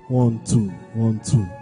1 2 1 2.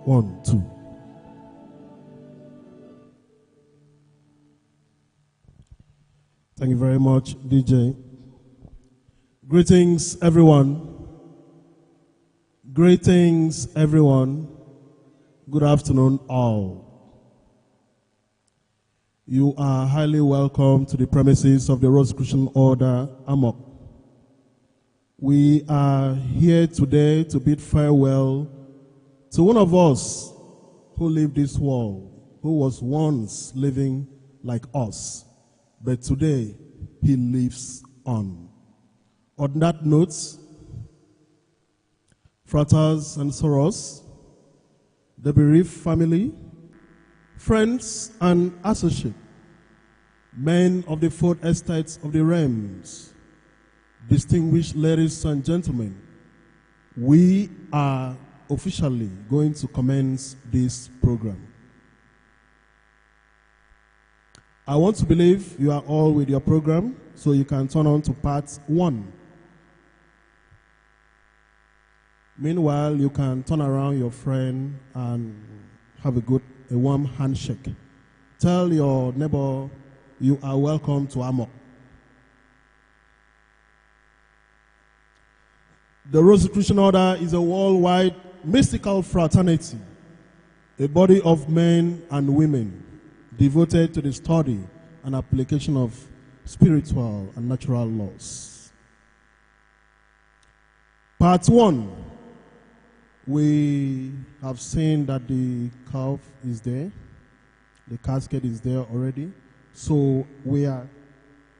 1, 2. Thank you very much, DJ. Greetings, everyone. Greetings, everyone. Good afternoon, all. You are highly welcome to the premises of the Rosicrucian Order, Amok. We are here today to bid farewell to one of us who lived this world, who was once living like us, but today he lives on. On that note, fratres and sorors, the bereaved family, friends and associates, men of the fourth estates of the realms, distinguished ladies and gentlemen, we are officially going to commence this program. I want to believe you are all with your program, so you can turn on to part 1. Meanwhile, you can turn around your friend and have a warm handshake. Tell your neighbor you are welcome to Amok. The Rosicrucian Order is a worldwide mystical fraternity, a body of men and women devoted to the study and application of spiritual and natural laws. Part 1, we have seen that the calf is there, the casket is there already, so we are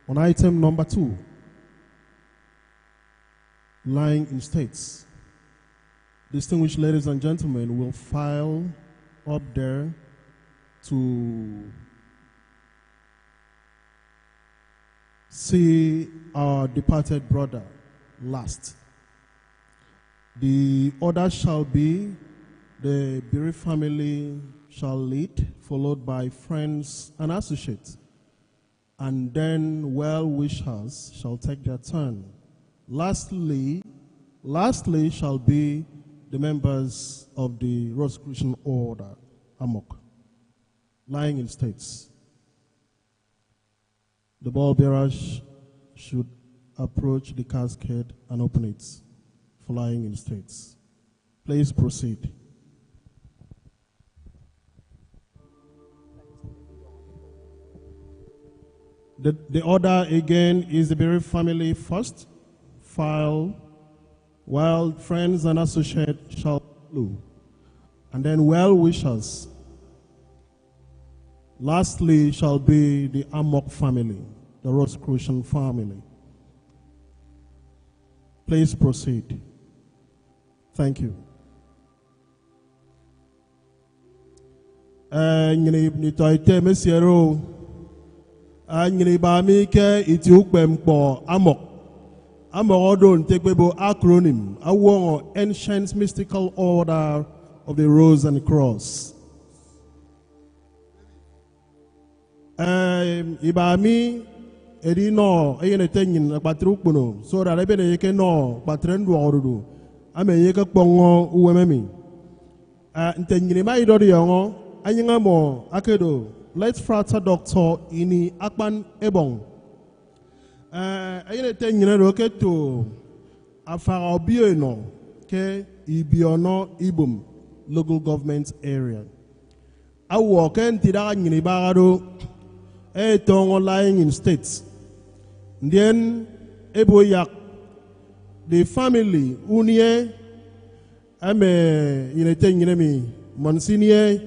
on item number 2, lying in states. Distinguished ladies and gentlemen will file up there to see our departed brother last. The order shall be the bereaved family shall lead, followed by friends and associates, and then well-wishers shall take their turn. Lastly shall be the members of the Rosicrucian Order, Amok, lying in states. The ball bearers should approach the casket and open it for lying in states. Please proceed. The order again is the bereaved family first, file, while friends and associates shall follow, and then well-wishers. Lastly shall be the Amok family, the Rosicrucian family. Please proceed. Thank you. Acronym, our ancient mystical order of the Rose and Cross. Ibami edino eyenetenyin akpatrukpuno so that ebe ne yeke no patrendu orudu ame yeke kpongo uwememi ntenyini ma idori yongo anyinga mo akedo late frater Dr. Inih Akpan Ebong eyenetenyin roketo afara obieno ke ibiono ibum local government area awo ke ntida nyini bagado Tongo lying in states. Then Eboyak, the family, Unye, Ame, Ineteng, Monsignor,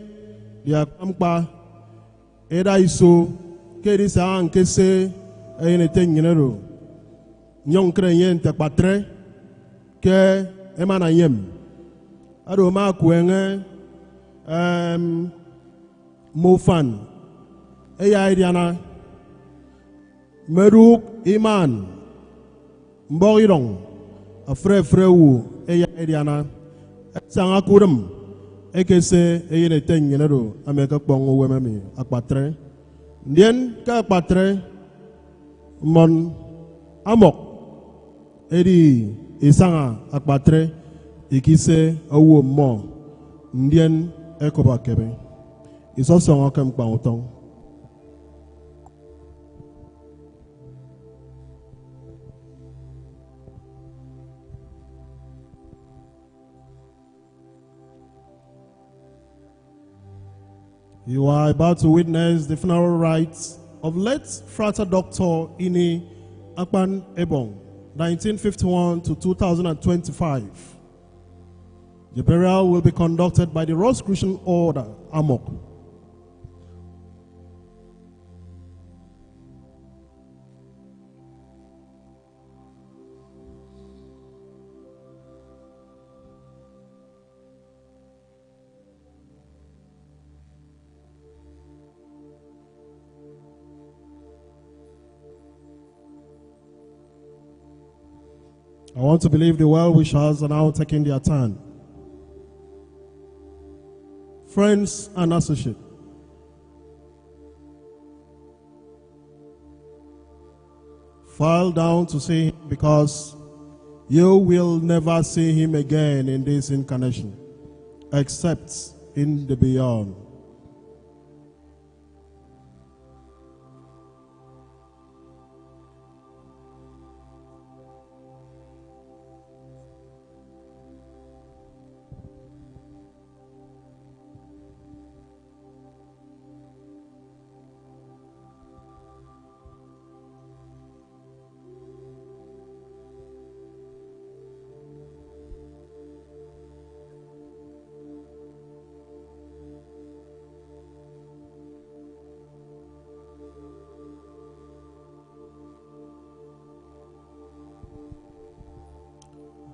the Akampa, Eda Iso, Kedisa, and Kese, Ineteng, Young Crayen, Tapatre, Ke, Emanayem, Adoma Kuenge, Mofan. Eya Idiana Meruk Iman Mboirong a freu Eya Idiana Sangakurum Ekese Eyene Tengenero Ameka Pongo Wememi Akpatre Ndien Ka Patre Mon Amok Edi Isanga Akpatre Ikise Awu Mo Ndien Ekoba Kebe. It's also welcome Bautong. You are about to witness the funeral rites of late Frater Dr. Inih Akpan Ebong, 1951 to 2025. The burial will be conducted by the Rosicrucian Order, AMOC. I want to believe the well-wishers are now taking their turn. Friends and associates, file down to see him because you will never see him again in this incarnation, except in the beyond.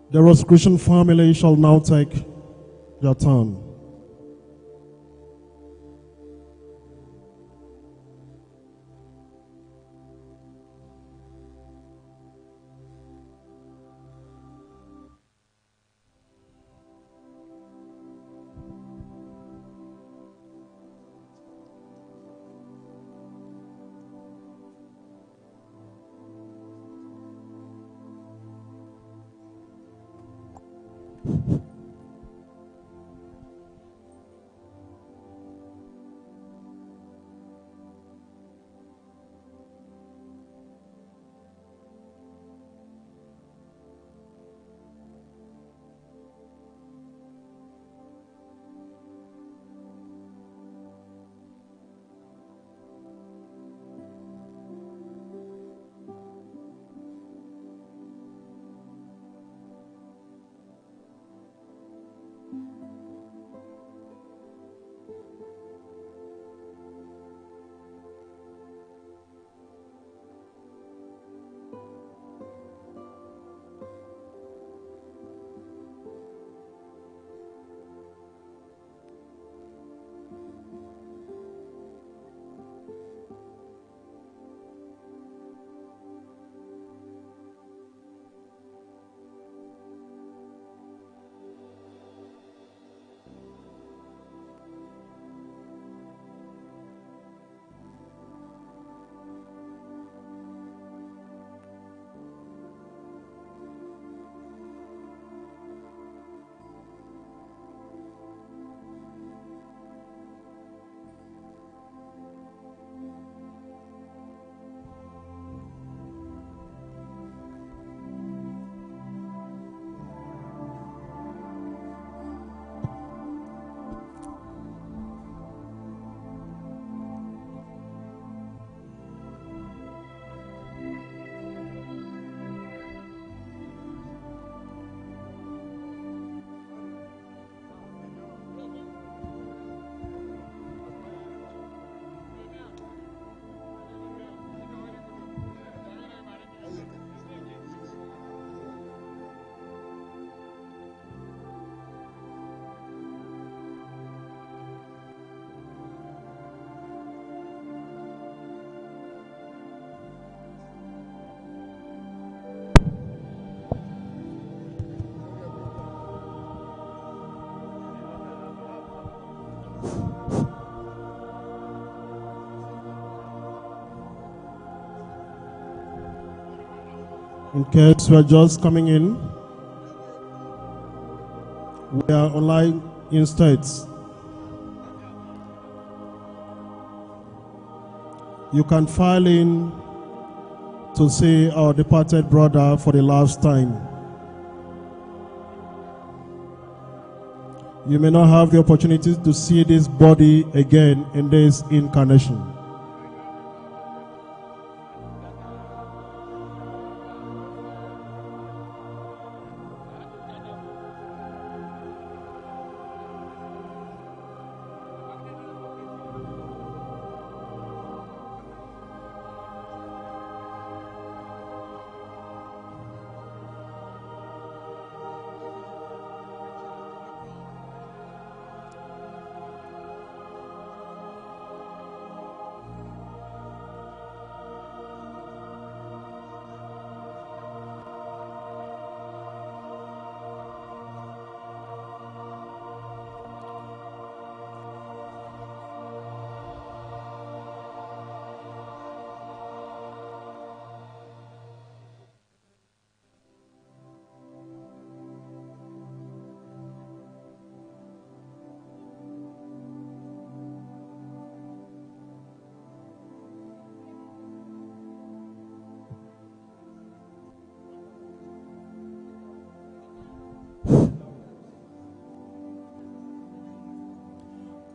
The Rosicrucian family shall now take their turn. In case we are just coming in, we are online Instead, you can file in to see our departed brother for the last time. You may not have the opportunity to see this body again in this incarnation.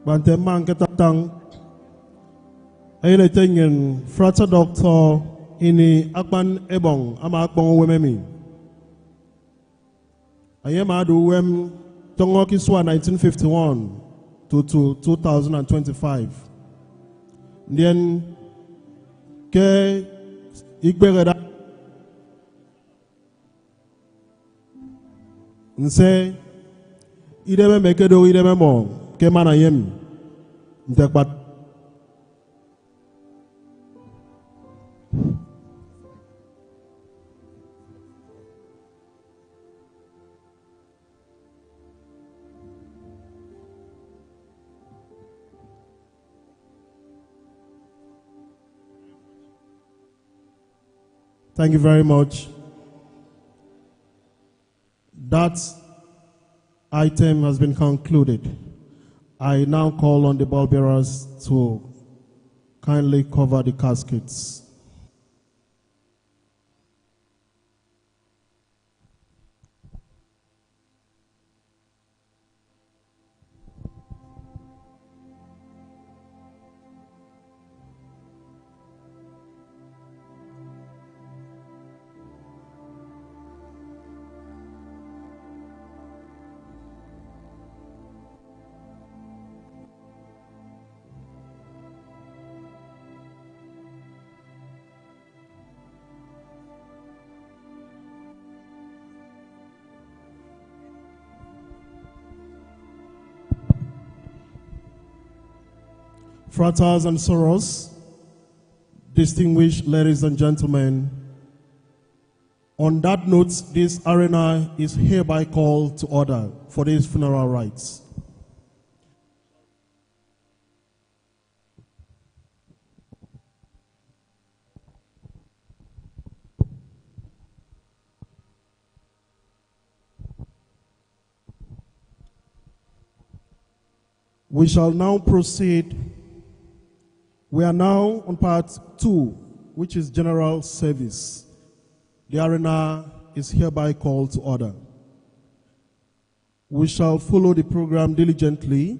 Bante man ketatang ayun tingin Frata Doctor Inih Akpan Ebong ama akpong wememi. Ayem adu wem tongo kiswa 1951 to 2025. Then ke igbegeda nse ideme mekedo ideme mo ke mana yem ntekpat. Thank you very much. That item has been concluded. I now call on the ball bearers to kindly cover the caskets. Fratas and sorors, distinguished ladies and gentlemen, on that note, this arena is hereby called to order for these funeral rites. We shall now proceed. We are now on part 2, which is general service. The arena is hereby called to order. We shall follow the program diligently.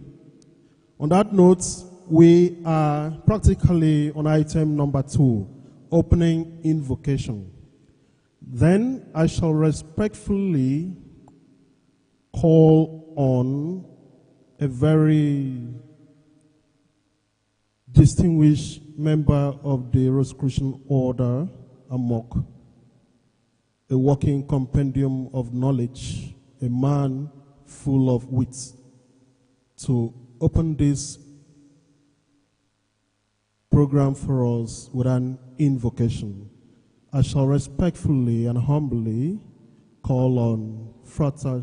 On that note, we are practically on item number 2, opening invocation. Then I shall respectfully call on a very distinguished member of the Rosicrucian Order, Amok, a walking compendium of knowledge, a man full of wit, to open this program for us with an invocation. I shall respectfully and humbly call on Frater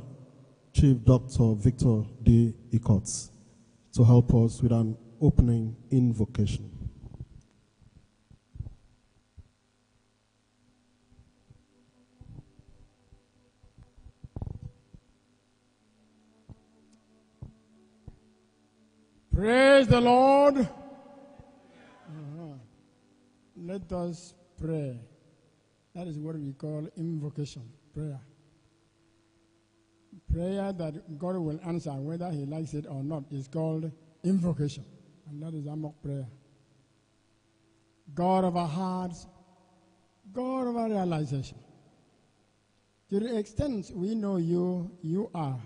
Chief Dr. Victor D. Ikots to help us with an opening invocation. Praise the Lord. Let us pray. That is what we call invocation, prayer. Prayer that God will answer whether he likes it or not is called invocation. And that is Amok prayer. God of our hearts, God of our realization. To the extent we know you, you are.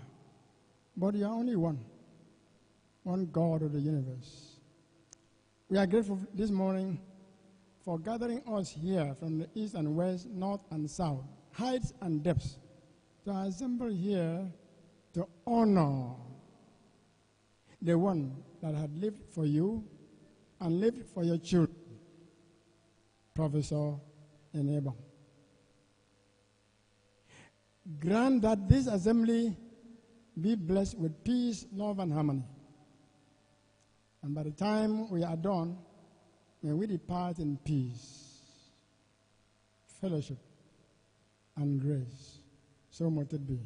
But you are only one God of the universe. We are grateful this morning for gathering us here from the east and west, north and south, heights and depths, to assemble here to honor the one that had lived for you and lived for your children, Professor Inih Ebong. Grant that this assembly be blessed with peace, love, and harmony. And by the time we are done, may we depart in peace, fellowship, and grace. So might it be.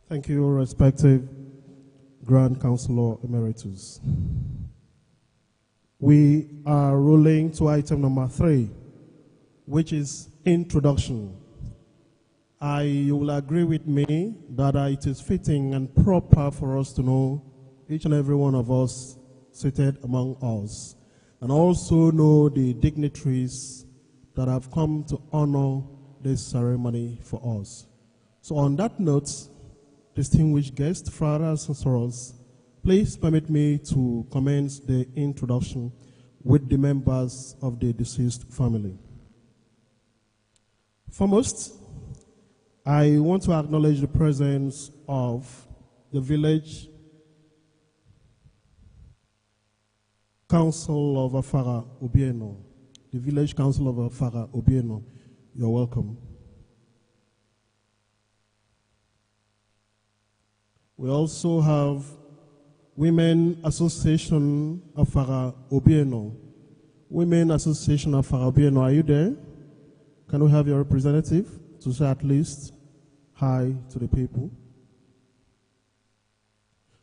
Thank you, respective Grand Counselor Emeritus. We are rolling to item number 3, which is introduction. You will agree with me that it is fitting and proper for us to know each and every one of us seated among us, and also know the dignitaries that have come to honor this ceremony for us. So on that note, distinguished guests, fathers and sorors, please permit me to commence the introduction with the members of the deceased family. Foremost, I want to acknowledge the presence of the village council of Afara Obieno. The village council of Afara Obieno. You're welcome. We also have Women Association Afara Obieno. Women Association Afara Obieno, are you there? Can we have your representative to say at least hi to the people?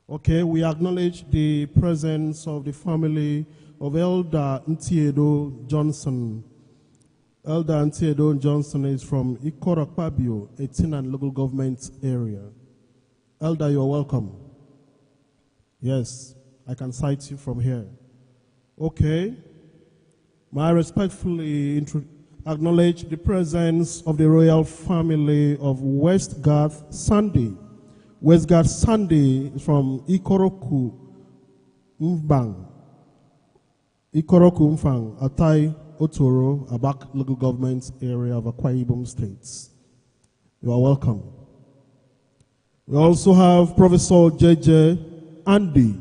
Okay, we acknowledge the presence of the family of Elder Ntiedo Johnson. Elder Ntiedo Johnson is from Ikorakpabio, a Tinan local government area. Elder, you are welcome. Yes, I can cite you from here. Okay. May I respectfully acknowledge the presence of the royal family of Westgarth Sandy. Westgarth Sandy is from Ikoroku Mfang. Ikoroku Mfang, Atai Otoro, Abak local government area of Akwa Ibom State. You are welcome. We also have Professor J.J. Andy,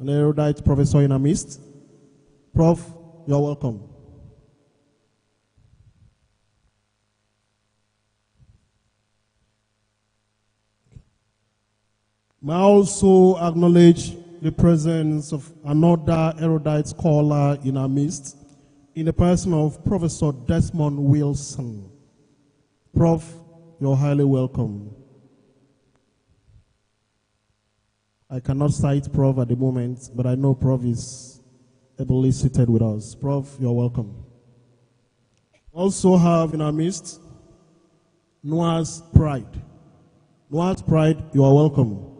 an erudite professor in our midst. Prof, you're welcome. May I also acknowledge the presence of another erudite scholar in our midst, in the person of Professor Desmond Wilson. Prof, you're highly welcome. I cannot cite Prof at the moment, but I know Prof is ably seated with us. Prof, you're welcome. Also have in our midst Noah's Pride. Noah's Pride, you are welcome.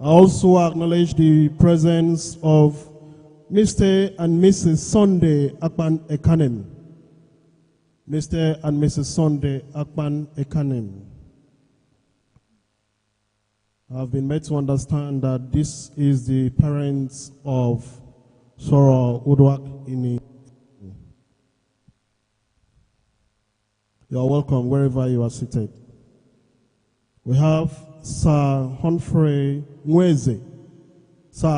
I also acknowledge the presence of Mr. and Mrs. Sunday Akpan Ekanem. Mr. and Mrs. Sunday Akpan Ekanem. I've been made to understand that this is the parents of Sora Udwak Inih. You are welcome wherever you are seated. We have Sir Humphrey Nweze. Sir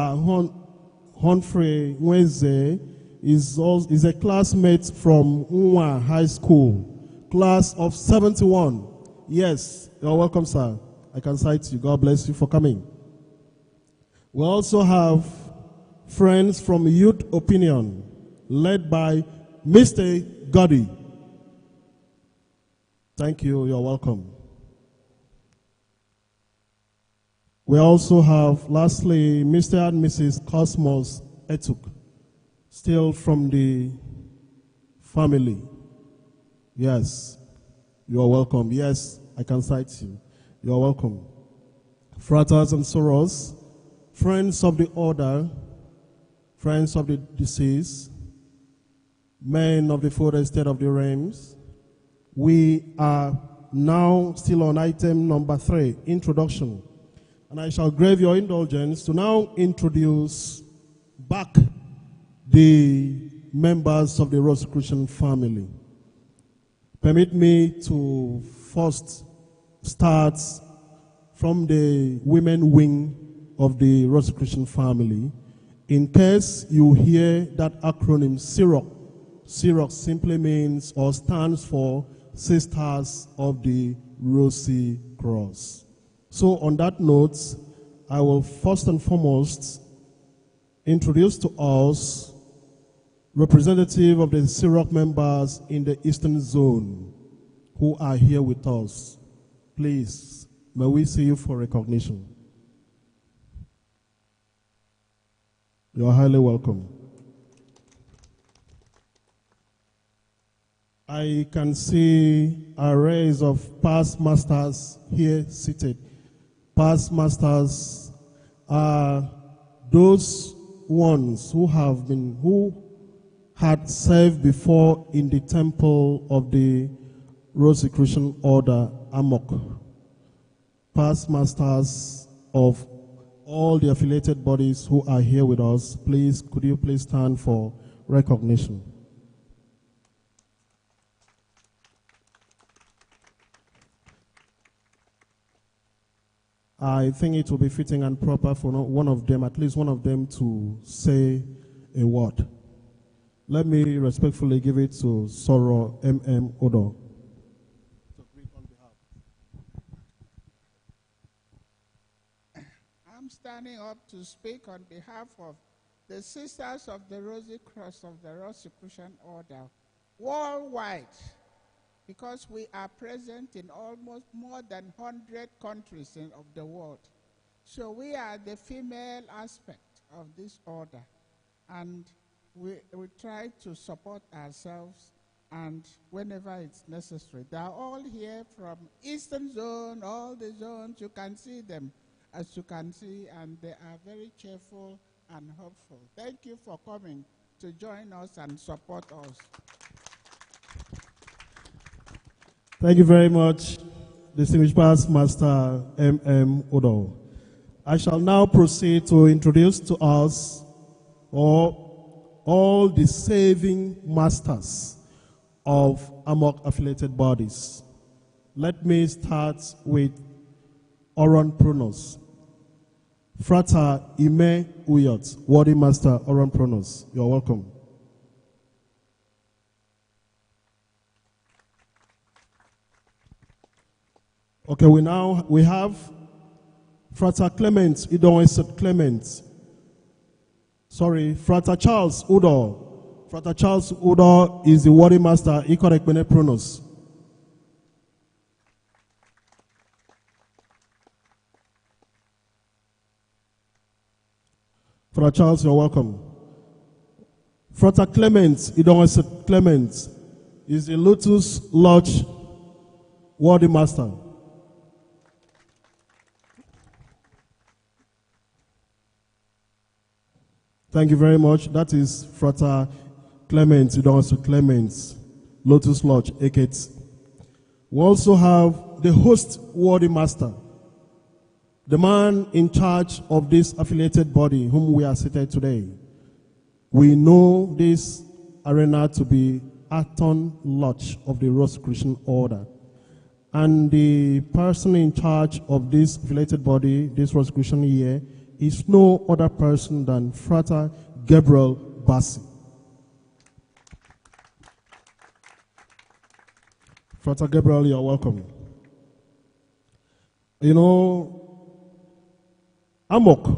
Humphrey Nweze is a classmate from Nwa High School, class of 71. Yes, you are welcome, sir. I can cite you. God bless you for coming. We also have friends from Youth Opinion, led by Mr. Goddy. Thank you. You're welcome. We also have, lastly, Mr. and Mrs. Cosmos Etuk, still from the family. Yes, you are welcome. Yes, I can cite you. You are welcome. Fratres and sorors, friends of the order, friends of the deceased, men of the fourth estate of the realms, we are now still on item number 3, introduction. And I shall crave your indulgence to now introduce back the members of the Rosicrucian family. Permit me to first start from the women wing of the Rosicrucian family. In case you hear that acronym SIROC, SIROC simply means or stands for Sisters of the Rosy Cross. So on that note, I will first and foremost introduce to us representative of the SIROC members in the Eastern Zone who are here with us. Please, may we see you for recognition. You are highly welcome. I can see arrays of past masters here seated. Past masters are those ones who had served before in the temple of the Rosicrucian order, Amok. Past masters of all the affiliated bodies who are here with us, please, could you please stand for recognition? I think it will be fitting and proper for one of them, at least one of them, to say a word. Let me respectfully give it to Soro M.M. Odo. I'm standing up to speak on behalf of the Sisters of the Rosy Cross of the Rosicrucian Order worldwide, because we are present in almost more than 100 countries of the world. So we are the female aspect of this order, and we try to support ourselves, and whenever it's necessary. They are all here from Eastern Zone, all the zones. You can see them, as you can see, and they are very cheerful and hopeful. Thank you for coming to join us and support us. Thank you very much, distinguished past master M.M. Odo. I shall now proceed to introduce to us all the saving masters of Amok affiliated bodies. Let me start with Oron Pronos. Frater Ime Uyot, Worthy Master Oron Pronos. You're welcome. Okay, we have Frater Clement, Idon Clement. Sorry, Frater Charles Udo. Frater Charles Udo is the Worthy Master Ikorek Bene Pronos. Frater Charles, you're welcome. Frater Clement, Idon Clement, is the Lotus Lodge Worthy Master. Thank you very much. That is Frater Clement, Clement, Lotus Lodge, Eket. We also have the host Worthy Master, the man in charge of this affiliated body whom we are seated today. We know this arena to be Acton Lodge of the Rosicrucian Order. And the person in charge of this affiliated body, this Rosicrucian year, is no other person than Frater Gabriel Bassi. Frater Gabriel, you're welcome. You know, Amok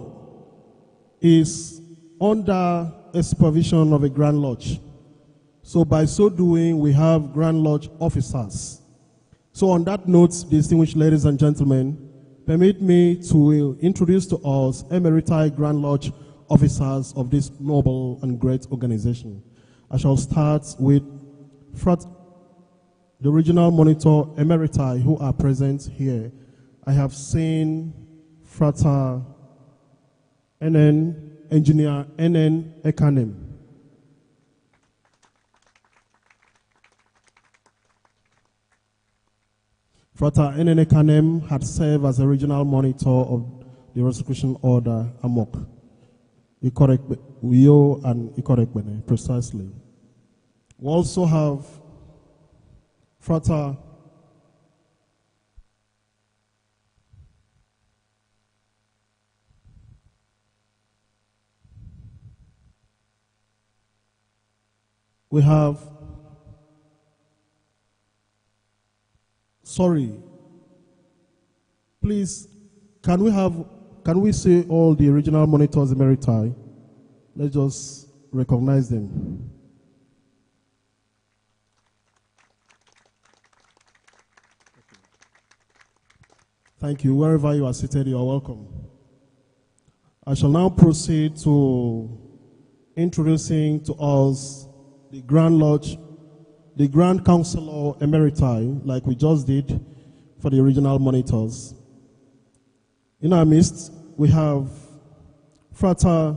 is under a supervision of a Grand Lodge. So by so doing, we have Grand Lodge officers. So on that note, distinguished ladies and gentlemen, permit me to introduce to us Emeriti Grand Lodge officers of this noble and great organization. I shall start with the regional monitor Emeriti who are present here. I have seen Frater NN, Engineer NN Ekanem. Frater NN Ekanem had served as a regional monitor of the Rosicrucian Order Amok. Uyo and Ikorekbene, precisely. We also have Frater we have please can we see all the regional monitors emeriti? Let's just recognize them. Thank you. Wherever you are seated, you are welcome. I shall now proceed to introducing to us the Grand Lodge, the Grand Councilor Emeriti, like we just did for the regional monitors. In our midst, we have Frater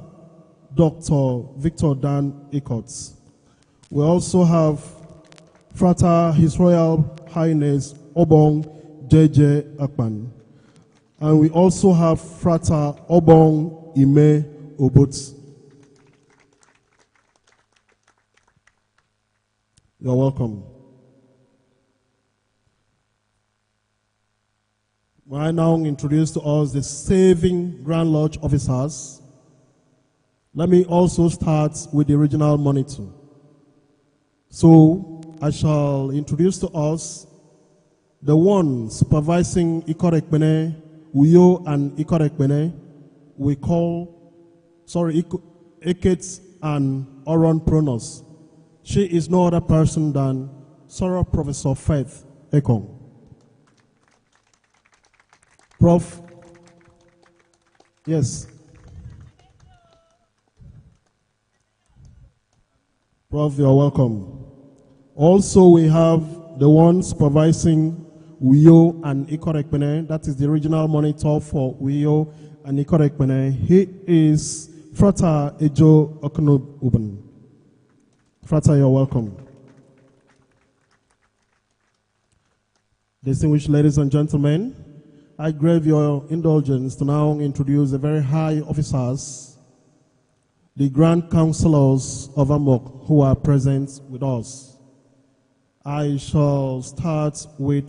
Dr. Victor Dan Ikots. We also have Frater His Royal Highness Obong Inih Akpan. And we also have Frater Obong Ime Obot. You're welcome. I now introduce to us the Saving Grand Lodge officers. Let me also start with the regional monitor. So I shall introduce to us the one supervising Ikorekbene, Uyo and Ikorekbene. We call, Ekets and Oron Pronos. She is no other person than Soror Professor Faith Ekong. Prof. Yes. Prof, you're welcome. Also, we have the one supervising Uyo and Ikorekbene. That is the regional monitor for Uyo and Ikorekbene. He is Frater Ejo Okonobuben. Frater, you're welcome. Distinguished ladies and gentlemen, I crave your indulgence to now introduce the very high officers, the Grand Councilors of Amok who are present with us. I shall start with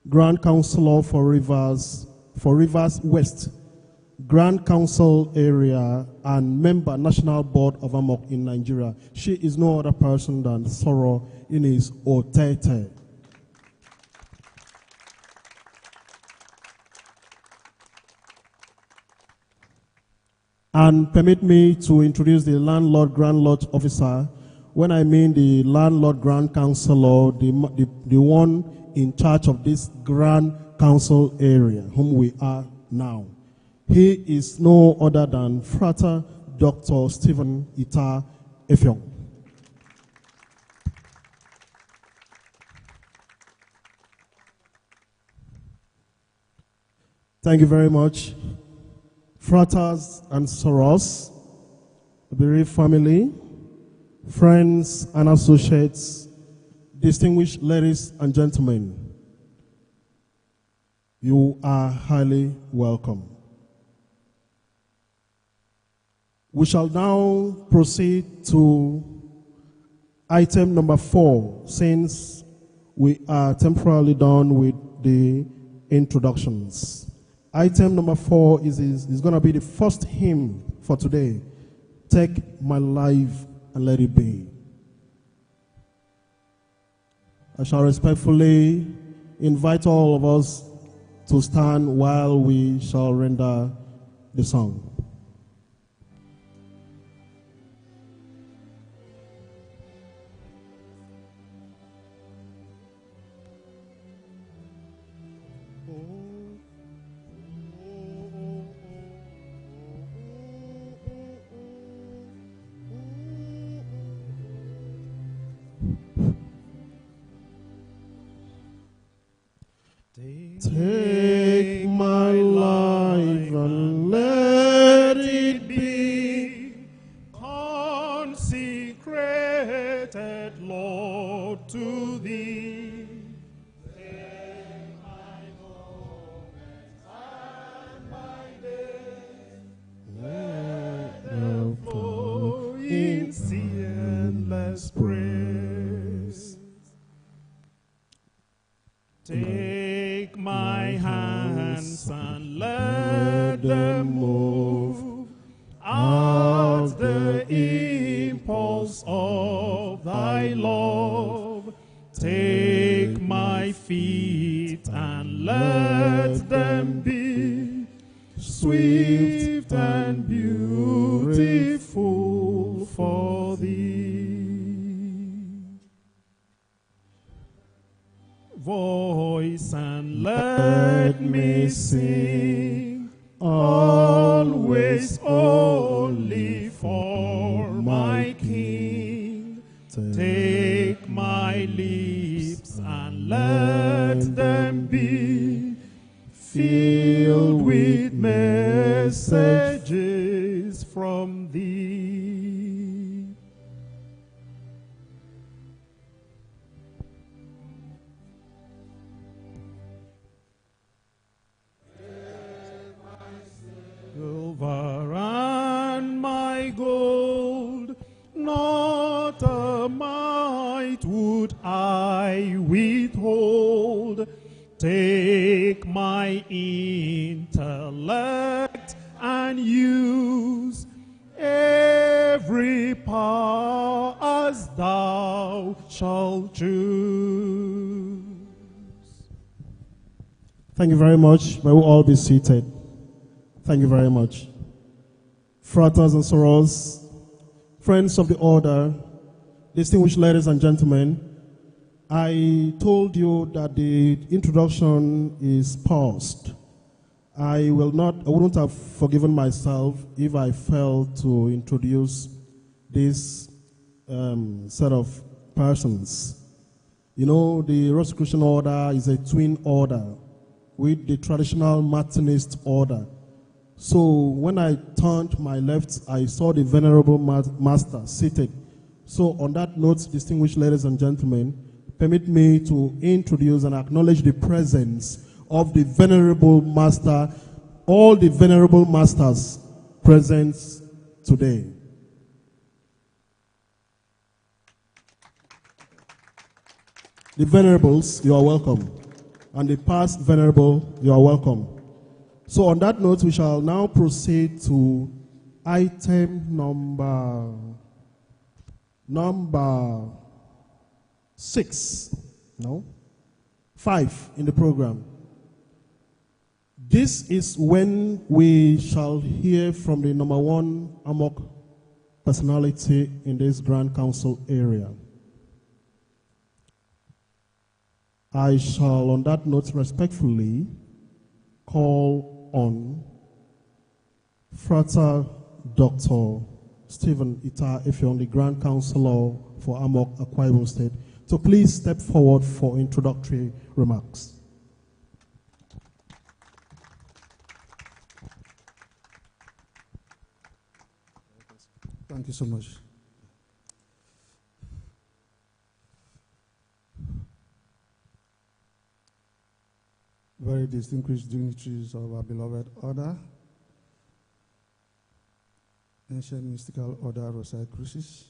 Grand Councilor for Rivers West, Grand Council Area, and member National Board of Amok in Nigeria. She is no other person than Soror Inih Otete. And permit me to introduce the Landlord Grand Lodge officer. When I mean the Landlord Grand Councilor, the one in charge of this Grand Council area, whom we are now. He is no other than Frater Dr. Stephen Ita Effiong. Thank you very much. Fraters and sorors, the bereaved family, friends and associates, distinguished ladies and gentlemen, you are highly welcome. We shall now proceed to item number 4, since we are temporarily done with the introductions. Item number 4 is going to be the first hymn for today. Take my life and let it be. I shall respectfully invite all of us to stand while we shall render the song. strive and let it be consecrated, Lord, to thee. Flow in endless praise. Take my hands and let them move at the impulse of thy love. Take my feet and let them be swift and beautiful for thee. Voice and let me sing, always only for my King. Take my lips and let them be filled with messages from thee. Silver and my gold, not a mite would I withhold. Take my intellect and use every power as thou shalt choose. Thank you very much. May we all be seated. Thank you very much. Fratres and sorors, friends of the order, distinguished ladies and gentlemen, I told you that the introduction is paused. I wouldn't have forgiven myself if I failed to introduce this set of persons. You know, the Rosicrucian order is a twin order with the traditional Martinist order. So when I turned my left, I saw the Venerable Master seated. So on that note, distinguished ladies and gentlemen, permit me to introduce and acknowledge the presence of the Venerable Master, all the Venerable Masters present today. The Venerables, you are welcome. And the past Venerable, you are welcome. So on that note, we shall now proceed to item number 5 in the program. This is when we shall hear from the number 1 Amok personality in this Grand Council area. I shall, on that note, respectfully call on Frater Dr. Stephen Ita Effiong, the Grand Councilor for Amok, Akwa Ibom State, to please step forward for introductory remarks. Thank you so much. Very distinguished dignitaries of our beloved order, ancient mystical order Rosicrucis,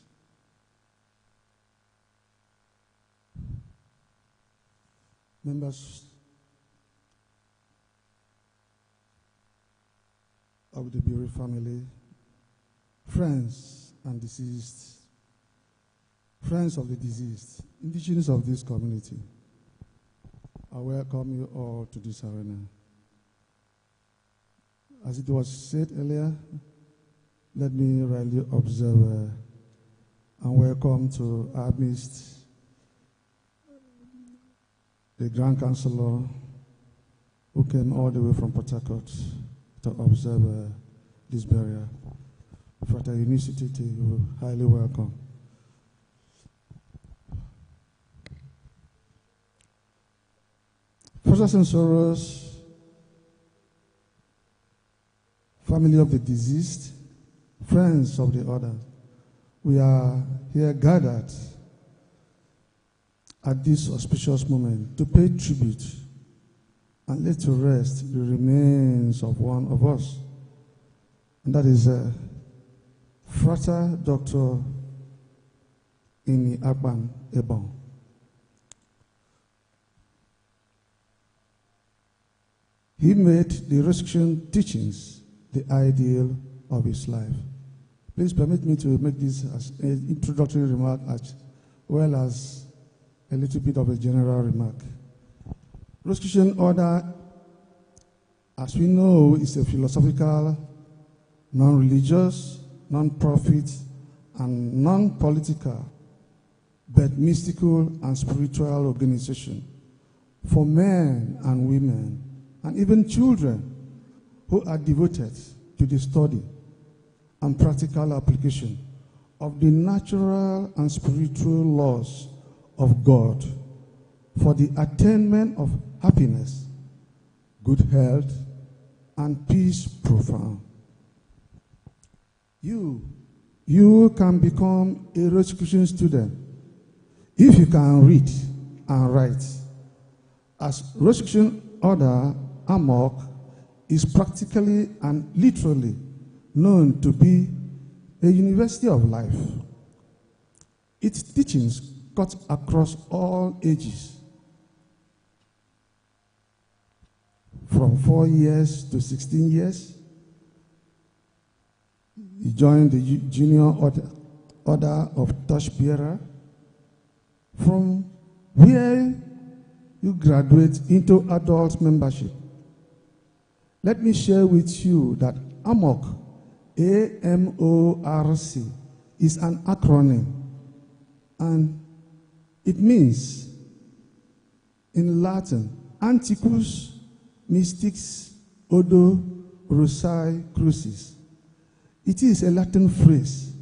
members of the Buri family, friends and deceased, friends of the deceased, indigenous of this community, I welcome you all to this arena. As it was said earlier, let me rightly observe and welcome to our midst the Grand Councilor who came all the way from Port Harcourt to observe this burial. Frater Unicity, you are highly welcome. Brothers and sorors, family of the deceased, friends of the others, we are here gathered at this auspicious moment to pay tribute and lay to rest the remains of one of us. And that is Frater Dr. Inih Akpan Ebong. He made the resurrection teachings the ideal of his life. Please permit me to make this as an introductory remark as well as a little bit of a general remark. Resurrection order, as we know, is a philosophical, non-religious, non-profit, and non-political, but mystical and spiritual organization for men and women, and even children who are devoted to the study and practical application of the natural and spiritual laws of God for the attainment of happiness, good health, and peace profound. You can become a Rosicrucian student if you can read and write. As Rosicrucian order, Amok is practically and literally known to be a university of life. Its teachings cut across all ages, from 4 years to 16 years. He joined the junior order of torchbearer, from where you graduate into adult membership. Let me share with you that AMORC, A-M-O-R-C, is an acronym, and it means, in Latin, Antiquus Mystics Odo Rosae Crucis. It is a Latin phrase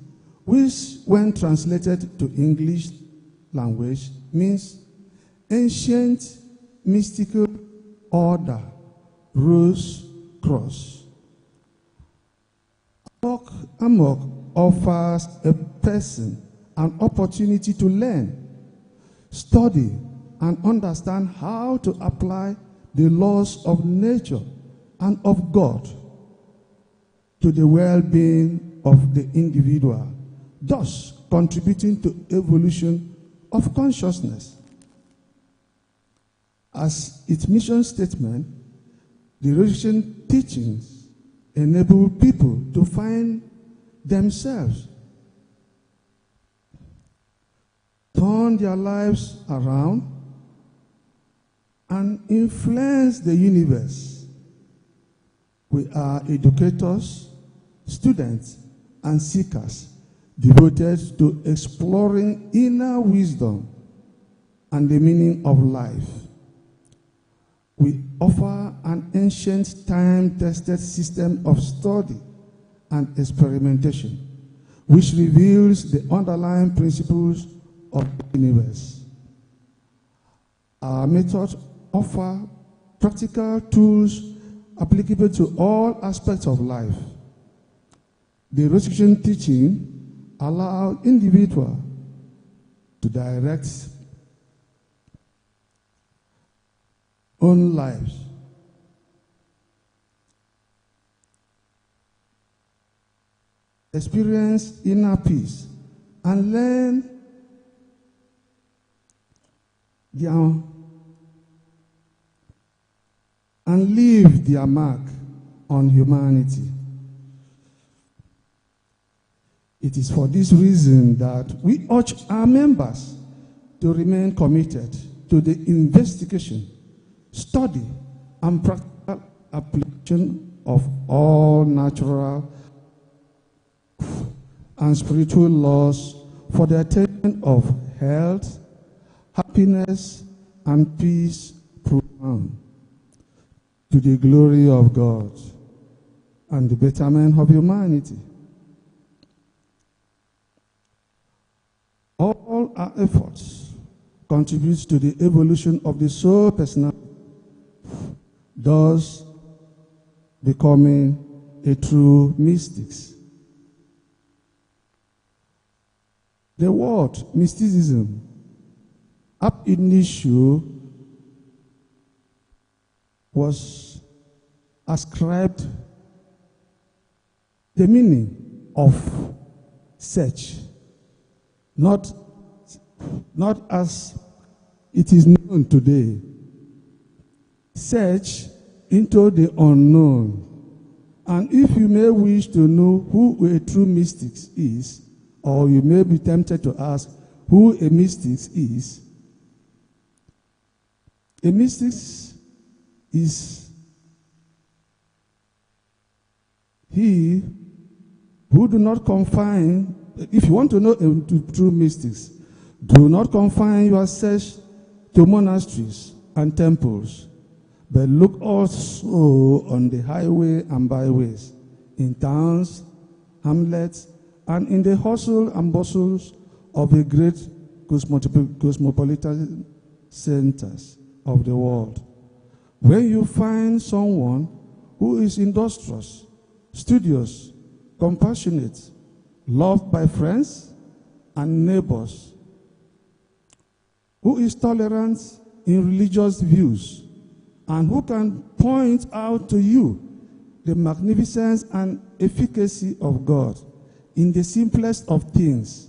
which, when translated to English language, means ancient mystical order, rose cross. AMORC offers a person an opportunity to learn, study, and understand how to apply the laws of nature and of God to the well-being of the individual, thus contributing to evolution of consciousness. As its mission statement, the religion teachings enable people to find themselves, turn their lives around, and influence the universe. We are educators, students, and seekers devoted to exploring inner wisdom and the meaning of life. We offer an ancient time-tested system of study and experimentation, which reveals the underlying principles of the universe. Our methods offer practical tools applicable to all aspects of life. The Rosicrucian teaching allows individuals to direct own lives. Experience inner peace and learn and leave their mark on humanity. It is for this reason that we urge our members to remain committed to the investigation, study, and practical application of all natural and spiritual laws for the attainment of health, happiness, and peace profound, to the glory of God and the betterment of humanity. All our efforts contribute to the evolution of the soul personality, thus becoming a true mystic. The word mysticism, ab initio, was ascribed the meaning of search, not as it is known today. Search into the unknown. And if you may wish to know who a true mystic is, or you may be tempted to ask who a mystic is, a mystic is he who do not confine. If you want to know a true mystics, do not confine your search to monasteries and temples, but look also on the highway and byways, in towns, hamlets, and in the hustle and bustles of the great cosmopolitan centers of the world. When you find someone who is industrious, studious, compassionate, loved by friends and neighbors, who is tolerant in religious views, and who can point out to you the magnificence and efficacy of God in the simplest of things,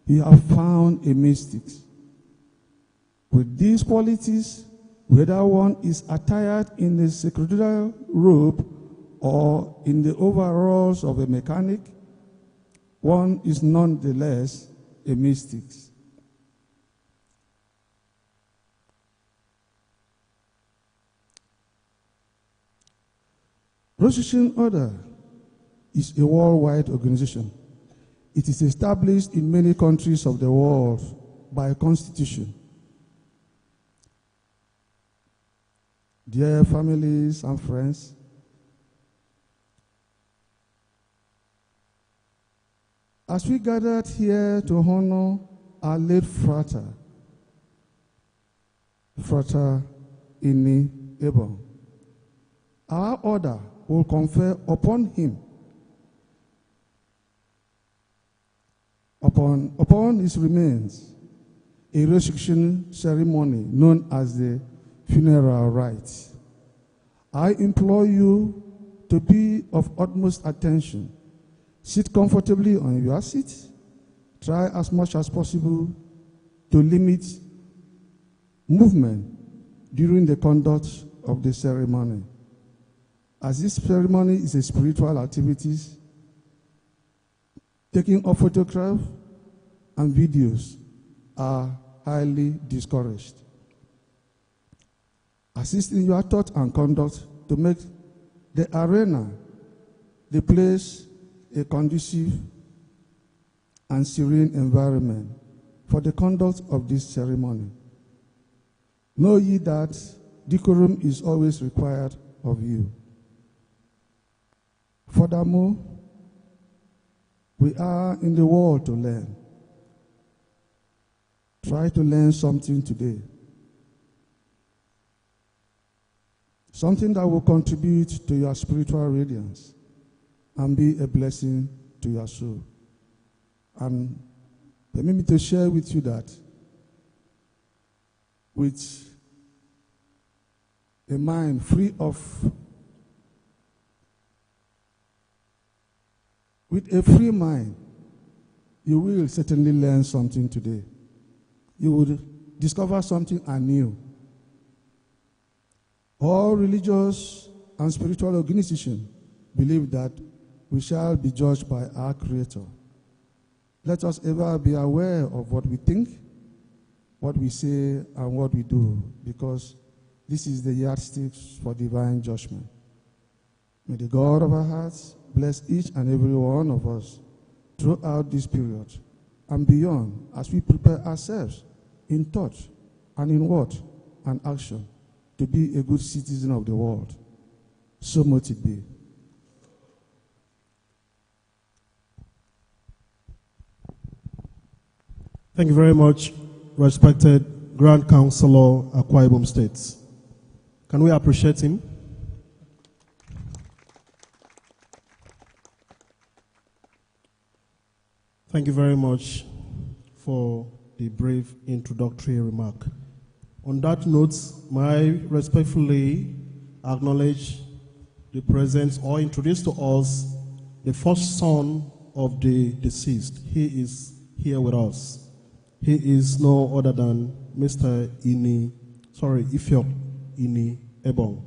you have found a mystic. With these qualities, whether one is attired in the sacerdotal robe or in the overalls of a mechanic, one is nonetheless a mystic. Rosicrucian Order is a worldwide organization. It is established in many countries of the world by constitution. Dear families and friends, as we gathered here to honor our late frater, Frater Inih Akpan, our order will confer upon him, upon his remains, a resurrection ceremony known as the funeral rites. I implore you to be of utmost attention. Sit comfortably on your seat. Try as much as possible to limit movement during the conduct of the ceremony. As this ceremony is a spiritual activity, taking of photographs and videos are highly discouraged. Assist in your thought and conduct to make the arena, the place, a conducive and serene environment for the conduct of this ceremony. Know ye that decorum is always required of you. Furthermore, we are in the world to learn. Try to learn something today. Something that will contribute to your spiritual radiance and be a blessing to your soul. And permit me to share with you that with a mind free of, with a free mind, you will certainly learn something today. You will discover something anew. All religious and spiritual organizations believe that we shall be judged by our Creator. Let us ever be aware of what we think, what we say, and what we do, because this is the yardstick for divine judgment. May the God of our hearts bless each and every one of us throughout this period and beyond, as we prepare ourselves in thought and in word and action to be a good citizen of the world. So much it be. Thank you very much, respected Grand Councillor Akwa Ibom State. Can we appreciate him? Thank you very much for the brief introductory remark. On that note, may I respectfully acknowledge the presence or introduce to us the first son of the deceased. He is here with us. He is no other than Mr. Inih Ebong.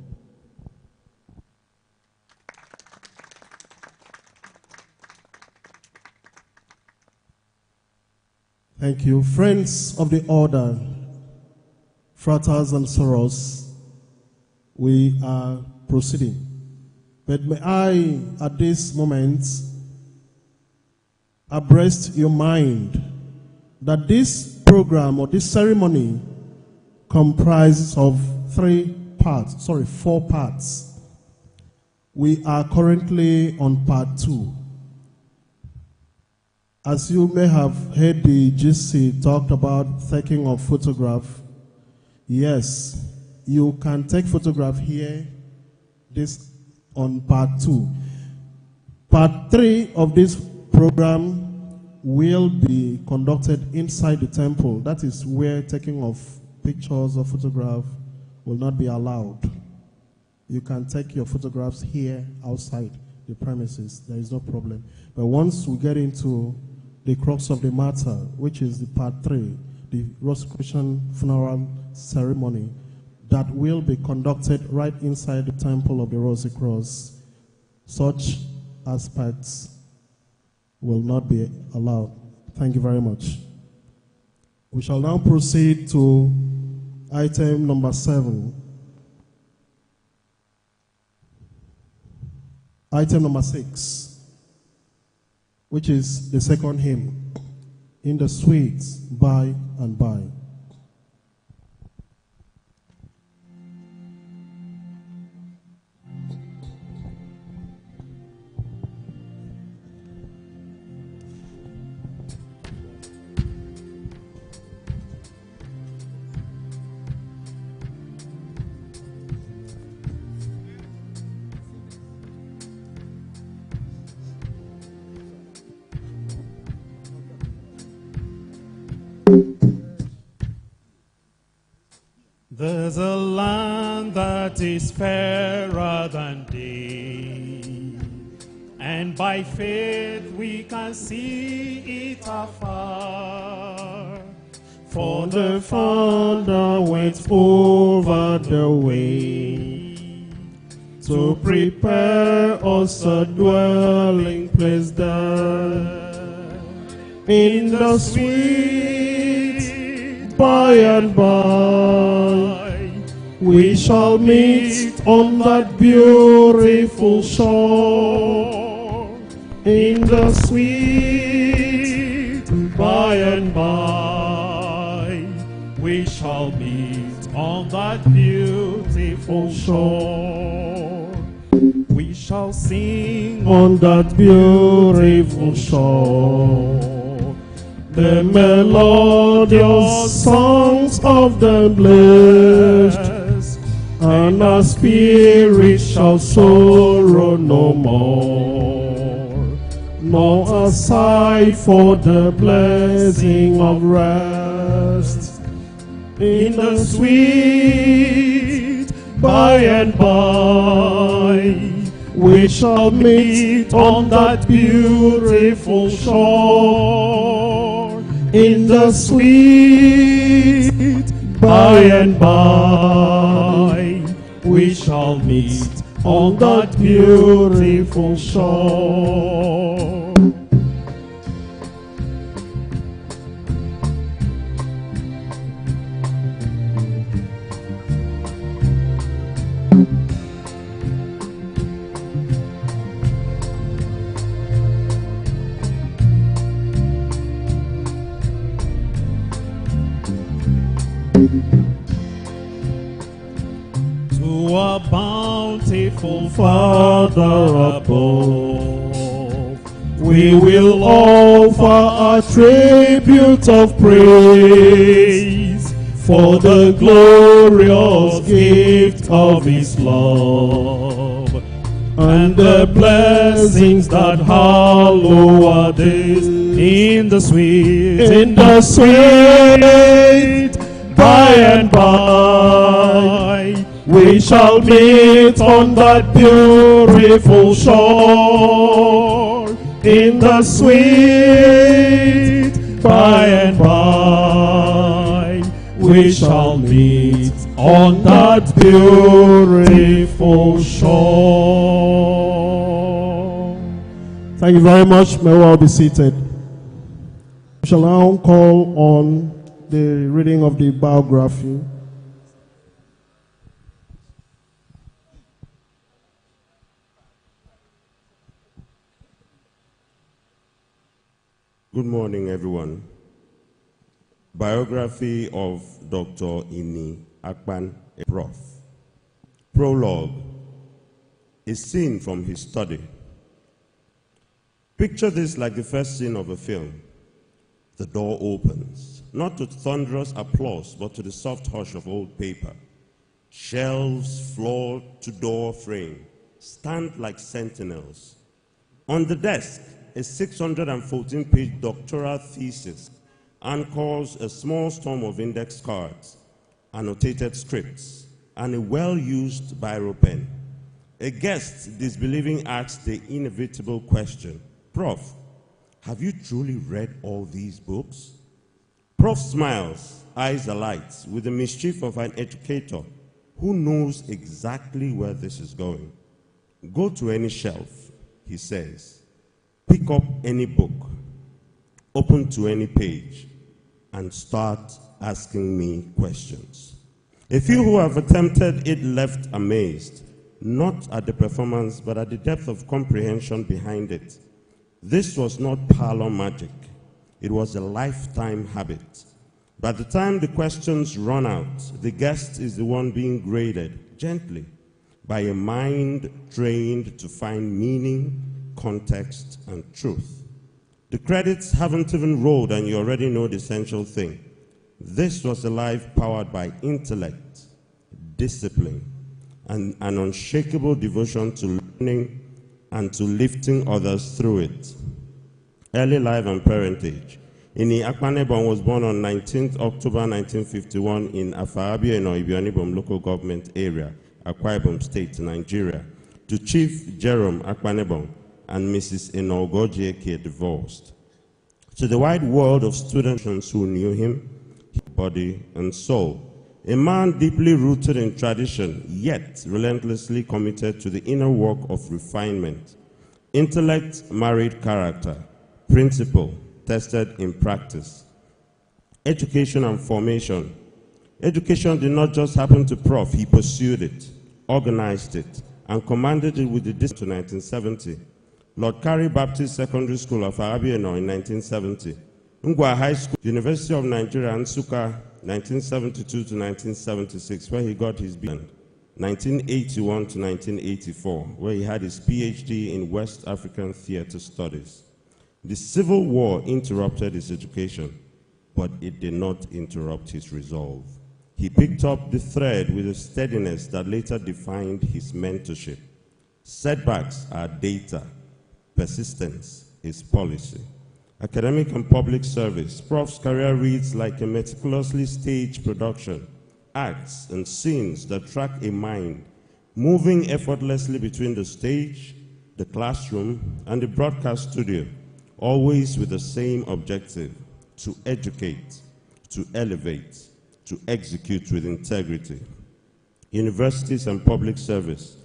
Thank you. Friends of the order, fratres and sorors, we are proceeding. But may I, at this moment, abreast your mind that this program or this ceremony comprises of four parts. We are currently on part 2. As you may have heard the GC talked about taking of photograph, yes, you can take photograph here, this on part 2. Part 3 of this program will be conducted inside the temple. That is where taking of pictures or photograph will not be allowed. You can take your photographs here outside the premises. There is no problem. But once we get into the crux of the matter, which is the part 3, the Rosicrucian funeral ceremony, that will be conducted right inside the temple of the Rosy Cross, such aspects will not be allowed. Thank you very much. We shall now proceed to item number 7. Item number 6, which is the second hymn, In the Sweet By and By. There's a land that is fairer than day, and by faith we can see it afar. For the Father went over the way to prepare us a dwelling place there. In the sweet by and by, we shall meet on that beautiful shore. In the sweet by and by, we shall meet on that beautiful shore. We shall sing on that beautiful shore the melodious songs of the blessed, and our spirit shall sorrow no more, nor a sigh for the blessing of rest. In the sweet by and by, we shall meet on that beautiful shore. In the sweet by and by, we shall meet on that beautiful shore. To a bountiful Father above, we will offer a tribute of praise for the glorious gift of His love. and the blessings that hallow our days in the sweet, by and by. We shall meet on that beautiful shore in the sweet, by and by. We shall meet on that beautiful shore. Thank you very much. May we all be seated. We shall now call on the reading of the biography. Good morning, everyone. Biography of Dr. Inih Akpan Ebong. Prologue. A scene from his study. Picture this like the first scene of a film. The door opens, not to thunderous applause, but to the soft hush of old paper. Shelves, floor to door frame, stand like sentinels. On the desk, a 614-page doctoral thesis anchors a small storm of index cards, annotated scripts, and a well-used biro pen. A guest, disbelieving, asks the inevitable question, "Prof, have you truly read all these books?" Prof smiles, eyes alight, with the mischief of an educator who knows exactly where this is going. "Go to any shelf," he says. "Pick up any book, open to any page, and start asking me questions." A few who have attempted it left amazed, not at the performance, but at the depth of comprehension behind it. This was not parlor magic. It was a lifetime habit. By the time the questions run out, the guest is the one being graded gently by a mind trained to find meaning, context, and truth. The credits haven't even rolled and you already know the essential thing. This was a life powered by intellect, discipline, and an unshakable devotion to learning and to lifting others through it. Early life and parentage. Inih Akpan Ebong was born on 19th October 1951 in Afabio in Ibionibom local government area, Akwa Ibom State, Nigeria, to Chief Jerome Akpan Ebong and Mrs. Enogojieke, divorced. To the wide world of students who knew him, body and soul, a man deeply rooted in tradition, yet relentlessly committed to the inner work of refinement. Intellect married character, principle tested in practice. Education and formation. Education did not just happen to Prof, he pursued it, organized it, and commanded it with the discipline to 1970. Lord Carey Baptist Secondary School of Arabiano in 1970. Ngwa High School, University of Nigeria, Nsukka, 1972 to 1976, where he got his BA. 1981 to 1984, where he had his PhD in West African Theater Studies. The Civil War interrupted his education, but it did not interrupt his resolve. He picked up the thread with a steadiness that later defined his mentorship. Setbacks are data. Persistence is policy. Academic and public service. Prof's career reads like a meticulously staged production, acts and scenes that track a mind, moving effortlessly between the stage, the classroom, and the broadcast studio, always with the same objective: to educate, to elevate, to execute with integrity. Universities and public service.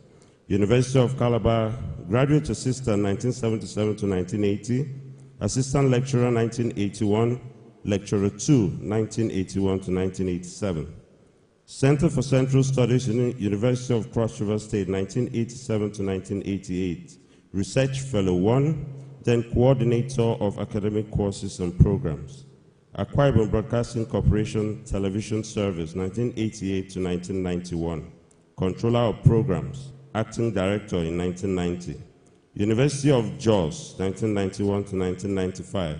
University of Calabar, graduate assistant 1977 to 1980, assistant lecturer 1981, lecturer 2 1981 to 1987. Center for Central Studies in the University of Cross River State 1987 to 1988, research fellow 1, then coordinator of academic courses and programs. Akwa Ibom Broadcasting Corporation Television Service 1988 to 1991, controller of programs, acting director in 1990. University of Jos, 1991 to 1995.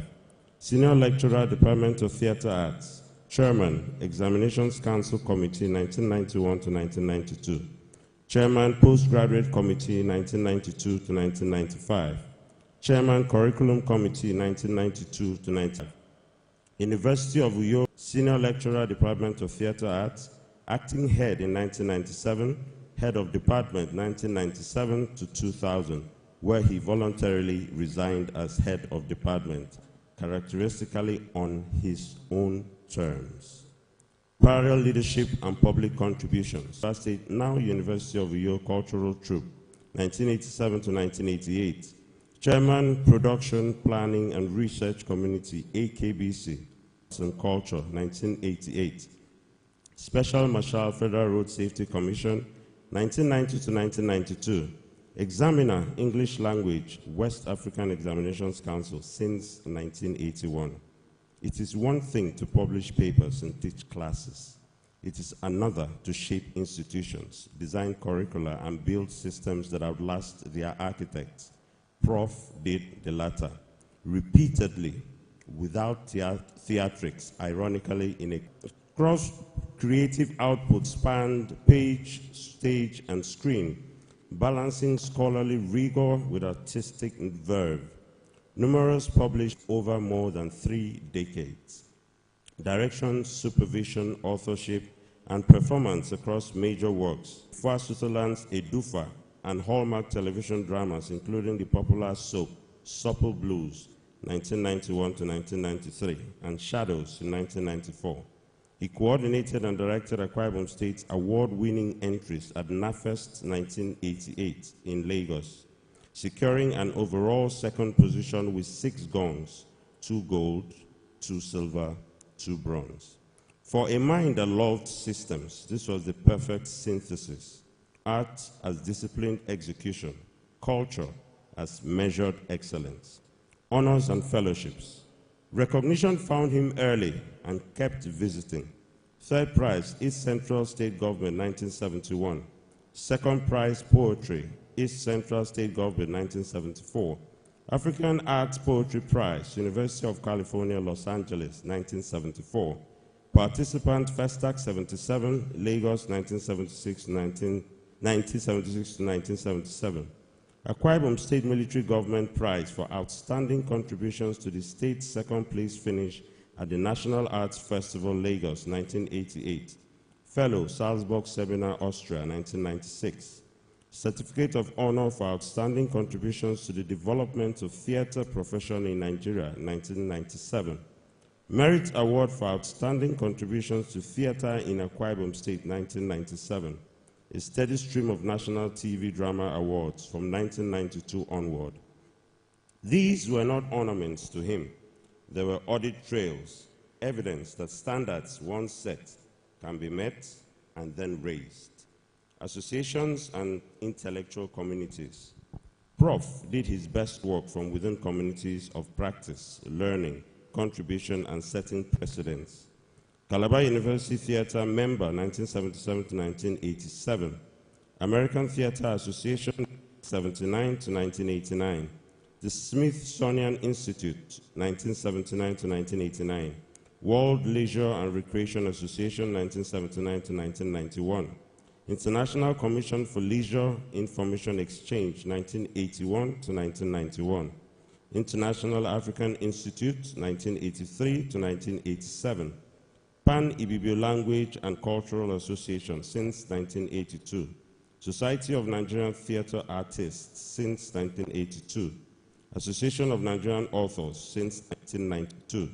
Senior lecturer, Department of Theatre Arts. Chairman, Examinations Council Committee, 1991 to 1992. Chairman, Postgraduate Committee, 1992 to 1995. Chairman, Curriculum Committee, 1992 to 95. University of Uyo, Senior Lecturer, Department of Theatre Arts, Acting Head in 1997, Head of Department 1997 to 2000, where he voluntarily resigned as Head of Department, characteristically on his own terms. Parallel leadership and public contributions. State, now University of Uyo Cultural Troupe, 1987 to 1988. Chairman, Production, Planning and Research Community, AKBC, and Culture, 1988. Special Marshal Federal Road Safety Commission, 1990 to 1992. Examiner, English Language, West African Examinations Council, since 1981. It is one thing to publish papers and teach classes. It is another to shape institutions, design curricula, and build systems that outlast their architects. Prof did the latter, repeatedly, without theatrics, ironically, in a cross-creative output spanned page, stage, and screen, balancing scholarly rigor with artistic verve. Numerous published over more than 3 decades. Direction, supervision, authorship, and performance across major works. For Switzerland's Edufa and Hallmark television dramas, including the popular soap Supple Blues, 1991 to 1993, and Shadows in 1994. He coordinated and directed Akwa Ibom State's award-winning entries at NAFEST 1988 in Lagos, securing an overall second position with 6 gongs, 2 gold, 2 silver, 2 bronze. For a mind that loved systems, this was the perfect synthesis. Art as disciplined execution, culture as measured excellence. Honors and fellowships. Recognition found him early and kept visiting. 3rd prize, East Central State Government, 1971. 2nd prize, Poetry, East Central State Government, 1974. African Arts Poetry Prize, University of California, Los Angeles, 1974. Participant, Festac 77, Lagos, 1976 to 1977. Akwa Ibom State Military Government Prize for outstanding contributions to the state's 2nd place finish at the National Arts Festival, Lagos, 1988. Fellow, Salzburg Seminar, Austria, 1996. Certificate of Honor for outstanding contributions to the development of theater profession in Nigeria, 1997. Merit Award for outstanding contributions to theater in Akwa Ibom State, 1997. A steady stream of national TV drama awards from 1992 onward. These were not ornaments to him. They were audit trails, evidence that standards once set can be met and then raised. Associations and intellectual communities. Prof did his best work from within communities of practice, learning, contribution, and setting precedents. Calabar University Theatre member, 1977 to 1987. American Theatre Association, 79 to 1989. The Smithsonian Institute, 1979 to 1989. World Leisure and Recreation Association, 1979 to 1991. International Commission for Leisure Information Exchange, 1981 to 1991. International African Institute, 1983 to 1987. Pan-Ibibio Language and Cultural Association since 1982. Society of Nigerian Theatre Artists since 1982. Association of Nigerian Authors since 1992.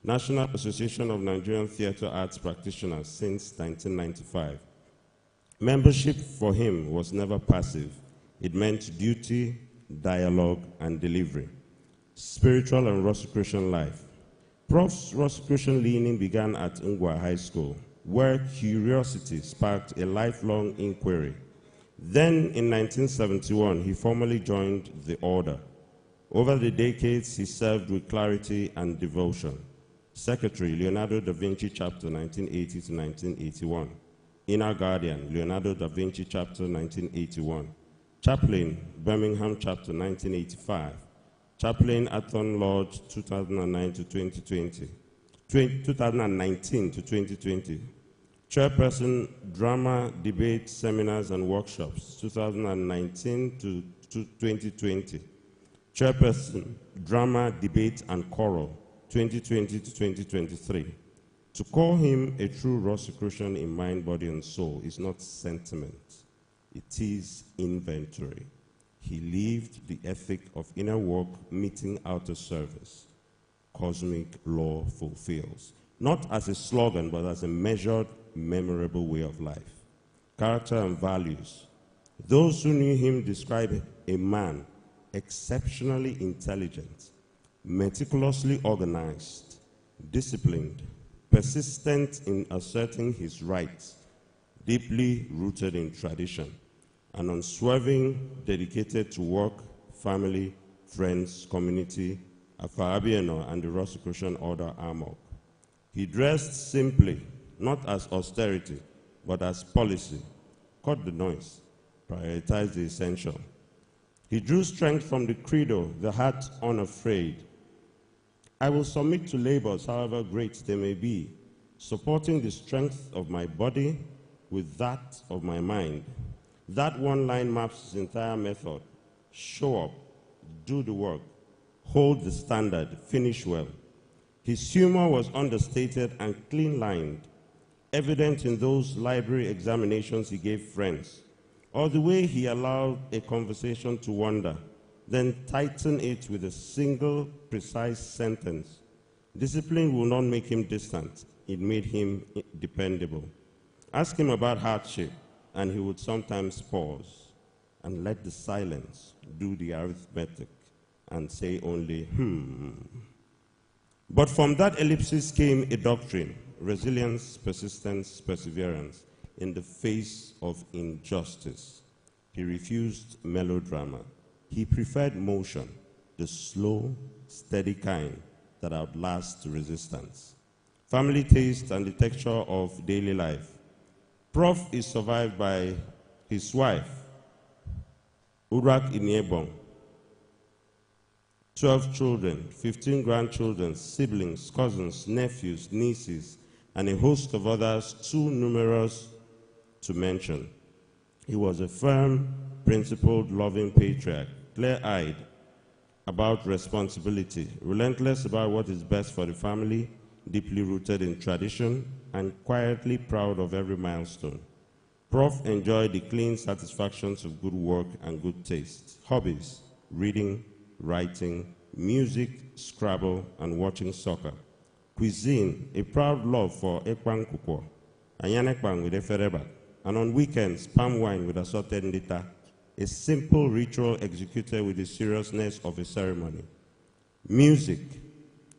National Association of Nigerian Theatre Arts Practitioners since 1995. Membership for him was never passive. It meant duty, dialogue, and delivery. Spiritual and Rosicrucian life. Prof's Rosicrucian leaning began at Ngwa High School, where curiosity sparked a lifelong inquiry. Then, in 1971, he formally joined the order. Over the decades, he served with clarity and devotion. Secretary, Leonardo da Vinci Chapter, 1980 to 1981. Inner Guardian, Leonardo da Vinci Chapter, 1981. Chaplain, Birmingham Chapter, 1985. Chaplain, Athon Lodge, 2009 to 2020. 2019 to 2020. Chairperson, Drama, Debate, Seminars and Workshops, 2019 to 2020. Chairperson, Drama, Debate and Choral, 2020 to 2023. To call him a true Rosicrucian in mind, body, and soul is not sentiment. It is inventory. He lived the ethic of inner work meeting outer service. Cosmic law fulfills. Not as a slogan, but as a measured, memorable way of life. Character and values. Those who knew him describe a man exceptionally intelligent, meticulously organized, disciplined, persistent in asserting his rights, deeply rooted in tradition, and unswerving, dedicated to work, family, friends, community, Akwa and the Rosicrucian Order Amok. He dressed simply, not as austerity, but as policy. Cut the noise, prioritize the essential. He drew strength from the credo, the heart unafraid. I will submit to labors, however great they may be, supporting the strength of my body with that of my mind. That one line maps his entire method. Show up, do the work, hold the standard, finish well. His humor was understated and clean-lined, evident in those library examinations he gave friends, or the way he allowed a conversation to wander, then tighten it with a single, precise sentence. Discipline will not make him distant. It made him dependable. Ask him about hardship, and he would sometimes pause and let the silence do the arithmetic and say only, But from that ellipsis came a doctrine: resilience, persistence, perseverance in the face of injustice. He refused melodrama. He preferred motion, the slow, steady kind that outlasts resistance. Family taste and the texture of daily life. Prof is survived by his wife, Inih Akpan Ebong, 12 children, 15 grandchildren, siblings, cousins, nephews, nieces, and a host of others too numerous to mention. He was a firm, principled, loving patriarch, clear-eyed about responsibility, relentless about what is best for the family, deeply rooted in tradition, and quietly proud of every milestone. Prof enjoyed the clean satisfactions of good work and good taste. Hobbies: reading, writing, music, Scrabble, and watching soccer. Cuisine: a proud love for ekpang kukwo, ayanekpang with efereba, and on weekends, palm wine with assorted ndita, a simple ritual executed with the seriousness of a ceremony. Music: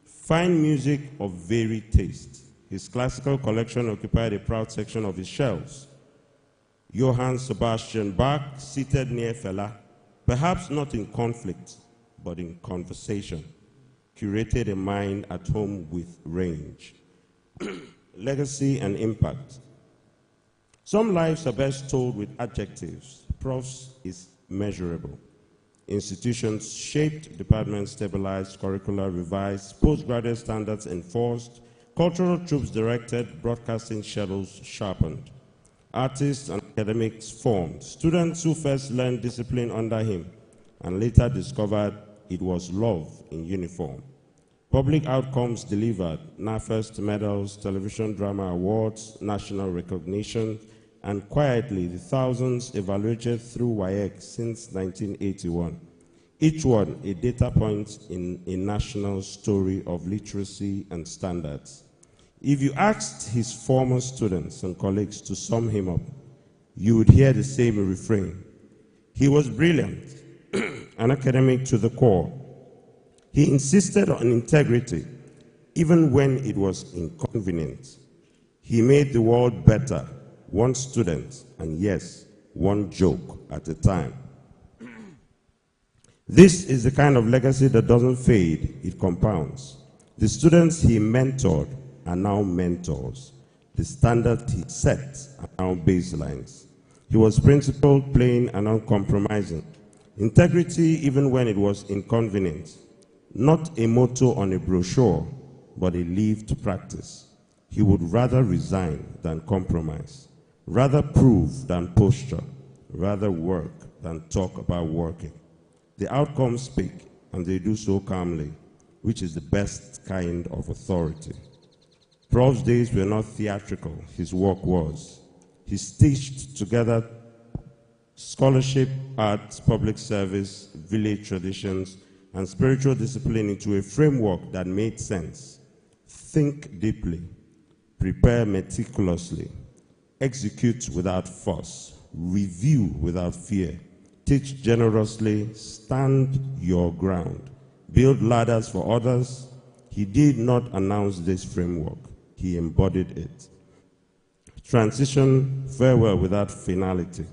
fine music of varied taste. His classical collection occupied a proud section of his shelves. Johann Sebastian Bach, seated near Fela, perhaps not in conflict, but in conversation, curated a mind at home with range. Legacy and impact. Some lives are best told with adjectives. Prof's is measurable. Institutions shaped, departments stabilized, curricula revised, postgraduate standards enforced, cultural troops directed, broadcasting schedules sharpened. Artists and academics formed. Students who first learned discipline under him and later discovered it was love in uniform. Public outcomes delivered: NAFEST medals, television drama awards, national recognition, and quietly the thousands evaluated through WAEC since 1981. Each one a data point in a national story of literacy and standards. If you asked his former students and colleagues to sum him up, you would hear the same refrain. He was brilliant, an academic to the core. He insisted on integrity, even when it was inconvenient. He made the world better, one student, and yes, one joke at a time. This is the kind of legacy that doesn't fade, it compounds. The students he mentored are now mentors. The standard he set are now baselines. He was principled, plain, and uncompromising. Integrity even when it was inconvenient. Not a motto on a brochure, but a lived practice. He would rather resign than compromise, rather prove than posture, rather work than talk about working. The outcomes speak, and they do so calmly, which is the best kind of authority. Prof's days were not theatrical, his work was. He stitched together scholarship, arts, public service, village traditions, and spiritual discipline into a framework that made sense. Think deeply, prepare meticulously, execute without fuss, review without fear, teach generously, stand your ground, build ladders for others. He did not announce this framework, he embodied it. Transition, farewell without finality.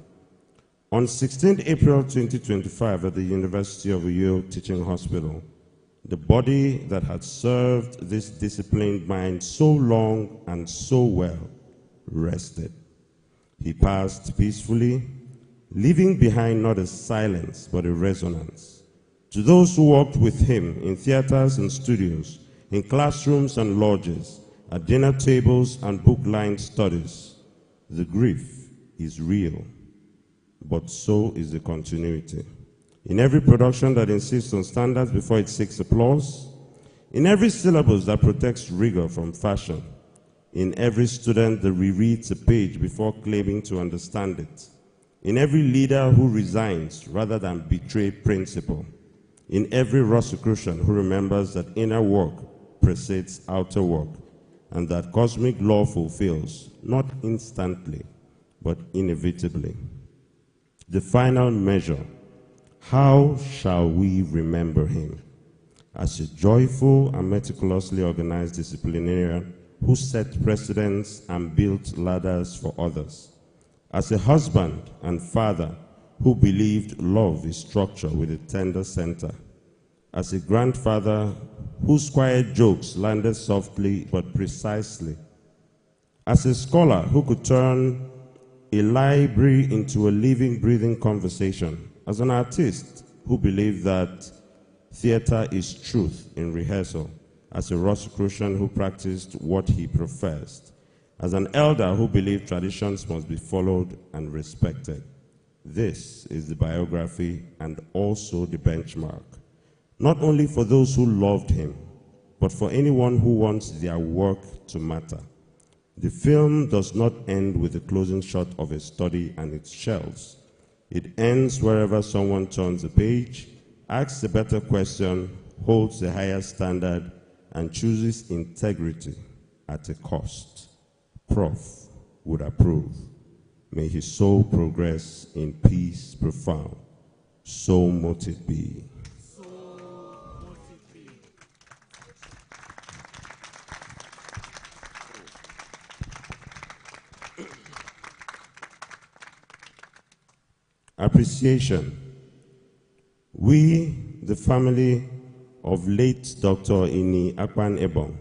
On 16 April 2025 at the University of Uyo Teaching Hospital, the body that had served this disciplined mind so long and so well rested. He passed peacefully, leaving behind not a silence but a resonance. To those who worked with him in theaters and studios, in classrooms and lodges, at dinner tables and book-lined studies, the grief is real, but so is the continuity. In every production that insists on standards before it seeks applause, in every syllabus that protects rigor from fashion, in every student that rereads a page before claiming to understand it, in every leader who resigns rather than betray principle, in every Rosicrucian who remembers that inner work precedes outer work, and that cosmic law fulfills, not instantly, but inevitably. The final measure, how shall we remember him? As a joyful and meticulously organized disciplinarian who set precedents and built ladders for others. As a husband and father who believed love is structure with a tender center. As a grandfather whose quiet jokes landed softly but precisely. As a scholar who could turn a library into a living, breathing conversation. As an artist who believed that theater is truth in rehearsal. As a Rosicrucian who practiced what he professed. As an elder who believed traditions must be followed and respected. This is the biography and also the benchmark. Not only for those who loved him, but for anyone who wants their work to matter. The film does not end with the closing shot of a study and its shelves. It ends wherever someone turns a page, asks a better question, holds a higher standard, and chooses integrity at a cost. Prof would approve. May his soul progress in peace profound. So mote it be. Appreciation. We, the family of late Dr. Inih Akpan Ebong,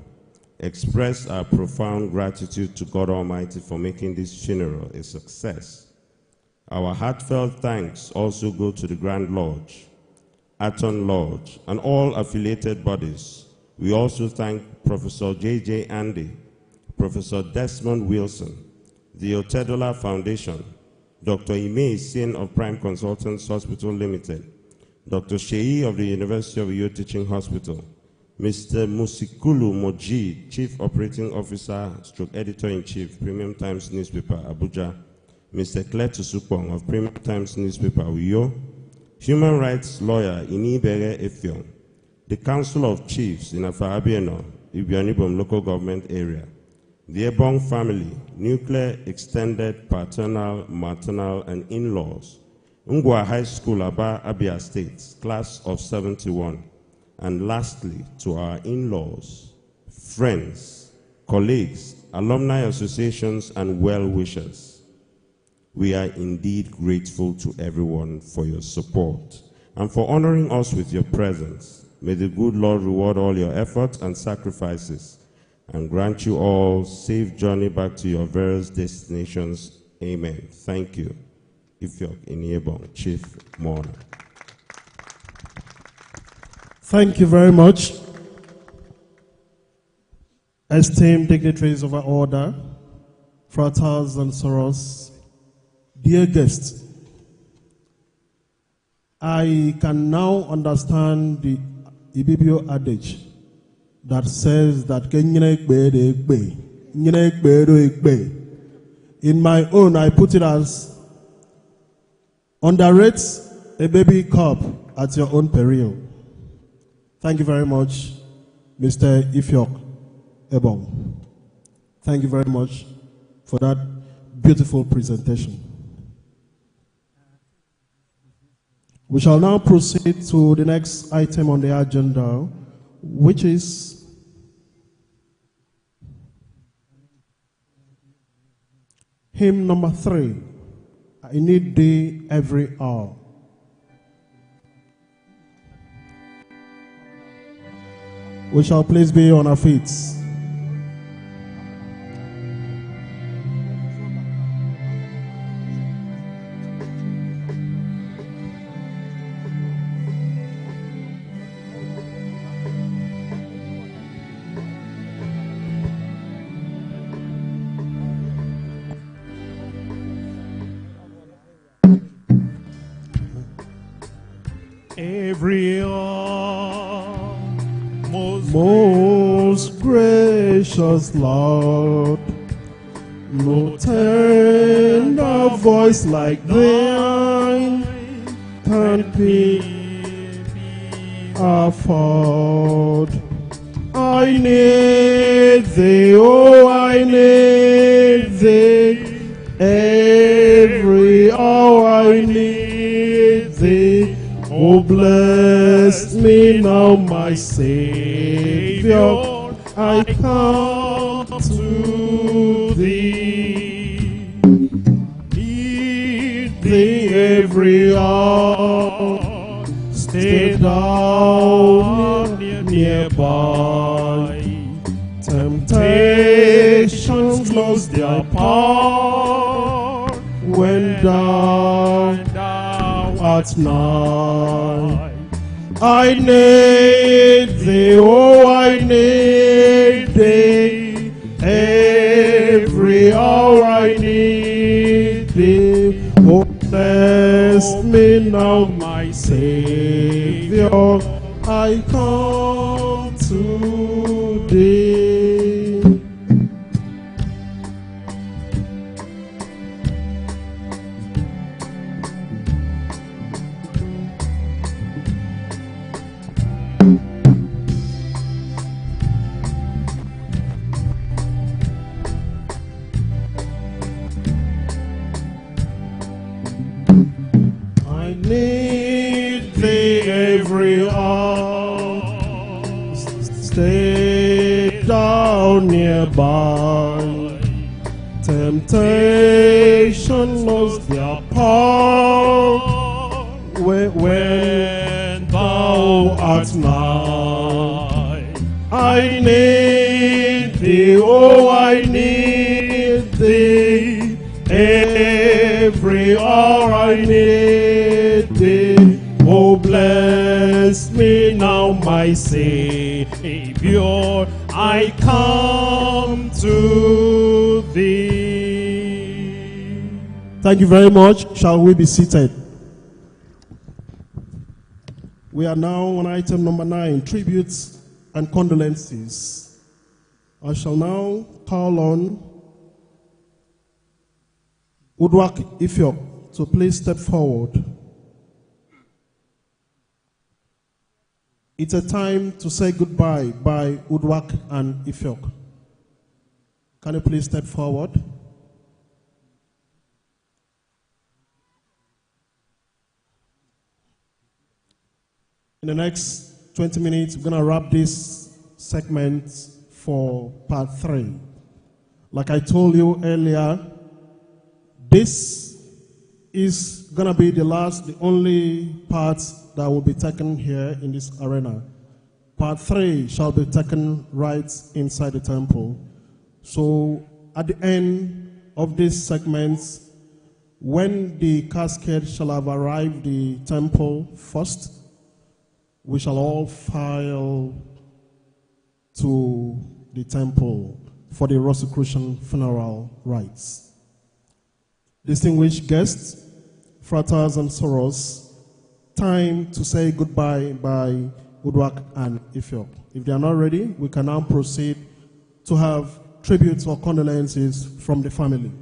express our profound gratitude to God Almighty for making this funeral a success. Our heartfelt thanks also go to the Grand Lodge, Aton Lodge, and all affiliated bodies. We also thank Professor J.J. Andy, Professor Desmond Wilson, the Otedola Foundation, Dr. Ime Sin of Prime Consultants Hospital Limited, Dr. Sheyi of the University of Uyo Teaching Hospital, Mr. Musikulu Moji, Chief Operating Officer, Stroke Editor-in-Chief, Premium Times Newspaper, Abuja, Mr. Claire Tusupong of Premium Times Newspaper, Uyo, Human Rights Lawyer, Inih Akpan, the Council of Chiefs in Afahabieno, Ibianibom Local Government Area, the Ebong family, nuclear, extended, paternal, maternal, and in-laws, Ngwa High School, Aba, Abia State, class of 71. And lastly, to our in-laws, friends, colleagues, alumni associations, and well-wishers. We are indeed grateful to everyone for your support and for honoring us with your presence. May the good Lord reward all your efforts and sacrifices and grant you all safe journey back to your various destinations. Amen. Thank you. Inih Akpan Ebong, Chief Mourner. Thank you very much. esteemed dignitaries of our order, fratres and sorors, dear guests, I can now understand the Ibibio adage that says that in my own, I put it as underrate a baby cub at your own peril. Thank you very much, Mr. Inih Ebong. Thank you very much for that beautiful presentation. We shall now proceed to the next item on the agenda, which is hymn number 3, I Need Thee Every Hour. We shall please be on our feet. Every hour, Most gracious Lord, no tender voice like thine can be afford. I need thee, oh, I need thee. Every hour I need thee. Oh, bless me now, my Savior, I come to thee. Need thee every hour, stay down nearby. Temptations lose their power when thou art nigh. I need thee, oh, I need thee. Every hour I need thee. Oh, bless me now, my Savior, I come to thee. I need thee every hour, stay down nearby. Temptation lost their power when thou art nigh. I need thee, oh, I need thee. Every hour I need thee. Oh, bless me now, my Savior, I come to thee. Thank you very much. Shall we be seated? We are now on item number 9, tributes and condolences. I shall now call on Udwak Ifiok to please step forward. It's a time to say goodbye by Udwak and Ifiok. Can you please step forward? In the next 20 minutes, we're going to wrap this segment for part 3. Like I told you earlier, this is going to be the only part that will be taken here in this arena. Part 3 shall be taken right inside the temple. So at the end of this segment, when the casket shall have arrived the temple first, we shall all file to the temple for the Rosicrucian funeral rites. Distinguished guests, fratres and sorors, time to say goodbye by Udwak and Ifiok. If they are not ready, we can now proceed to have tributes or condolences from the family.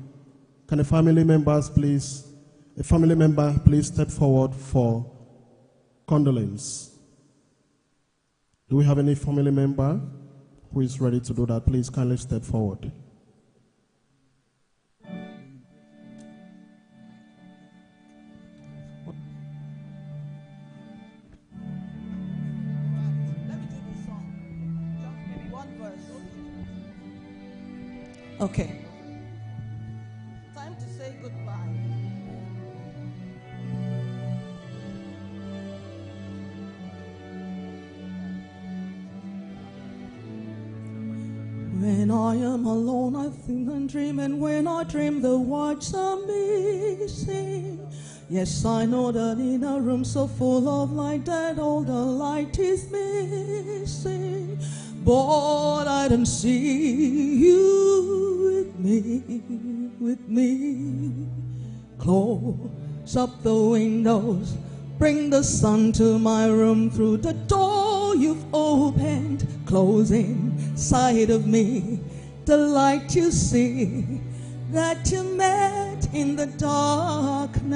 Can a family member please step forward for condolence? Do we have any family member who is ready to do that? Please kindly step forward. Okay. Time to say goodbye. When I am alone, I think and dream, and when I dream, the words are missing. Yes, I know that in a room so full of light, that all the light is missing. But I don't see you with me. Close up the windows, bring the sun to my room through the door you've opened. Close inside of me the light you see that you met in the darkness.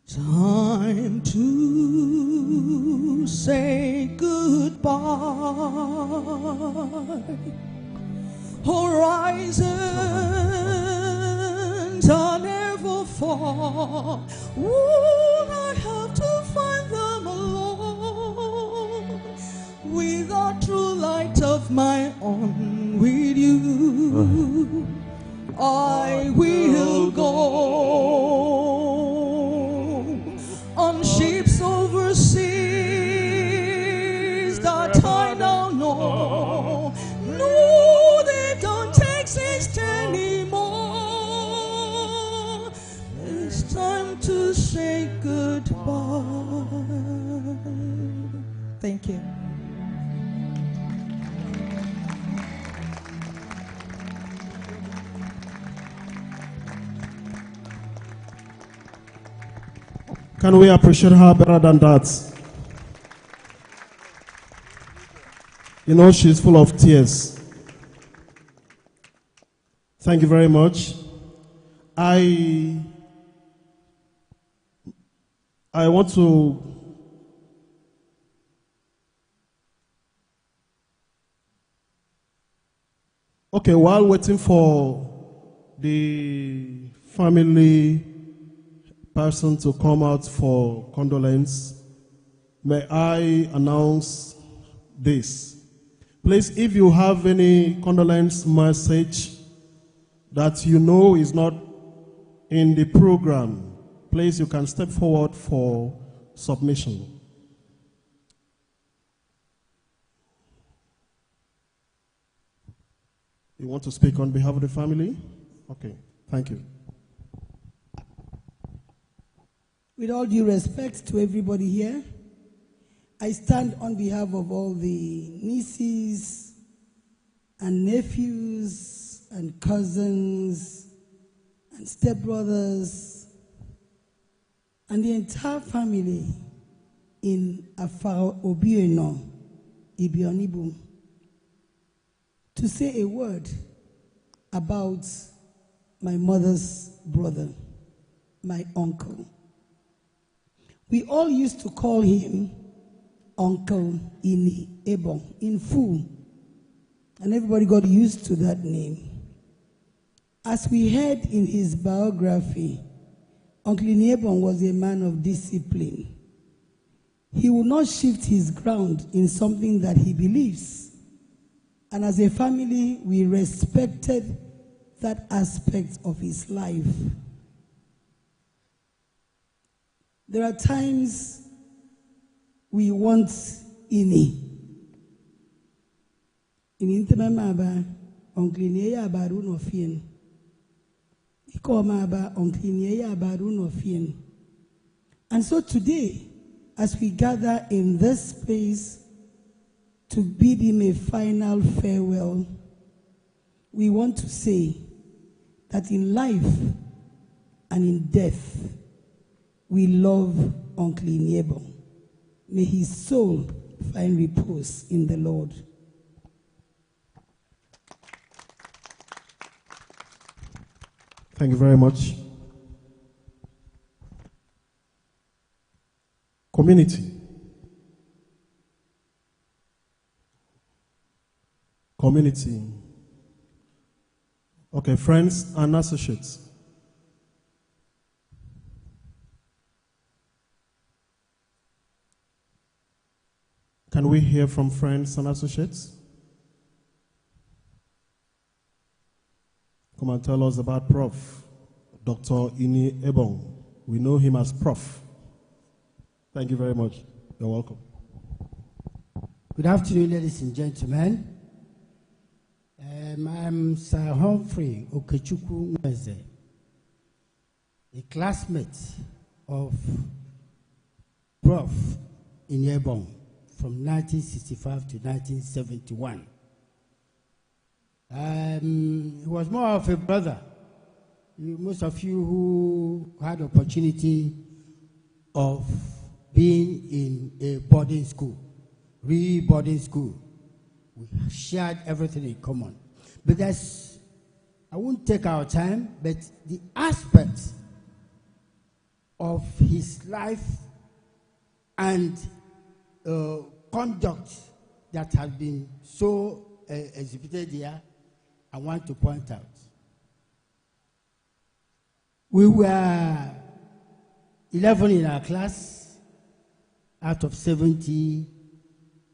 Time to say goodbye. Horizons are never far. Would I have to find them alone? Without true light of my own, with you, I will go. On ships overseas that I now know, no, they don't exist anymore. It's time to say goodbye. Thank you. Can we appreciate her better than that? You know, she's full of tears. Thank you very much. I want to while waiting for the family person to come out for condolence, may I announce this. Please, if you have any condolence message that you know is not in the program, please, you can step forward for submission. You want to speak on behalf of the family? Okay, thank you. With all due respect to everybody here, I stand on behalf of all the nieces and nephews and cousins and stepbrothers and the entire family in Afaro Obieno, Ibionibu, to say a word about my mother's brother, my uncle. We all used to call him Uncle Inih Akpan in full, and everybody got used to that name. As we heard in his biography, Uncle Inih Akpan was a man of discipline. He would not shift his ground in something that he believes. And as a family, we respected that aspect of his life. There are times we want Inih. In Intimamaba, Uncle Inih Abarun of Yen. Ikomaba, Uncle Inih Abarun of Yen. And so today, as we gather in this space to bid him a final farewell, we want to say that in life and in death, we love Uncle Inih Ebong. May his soul find repose in the Lord. Thank you very much. Community. Community. Okay, friends and associates. Can we hear from friends and associates? Come and tell us about Prof. Dr. Inih Ebong. We know him as Prof. Thank you very much. You're welcome. Good afternoon, ladies and gentlemen. I'm Sir Humphrey Okechukwu Nweze, a classmate of Prof. Inih Ebong from 1965 to 1971. He was more of a brother. Most of you who had opportunity of being in a boarding school, boarding school, we shared everything in common. But I won't take our time, but the aspect of his life and conduct that has been so exhibited here, I want to point out. We were 11 in our class out of 70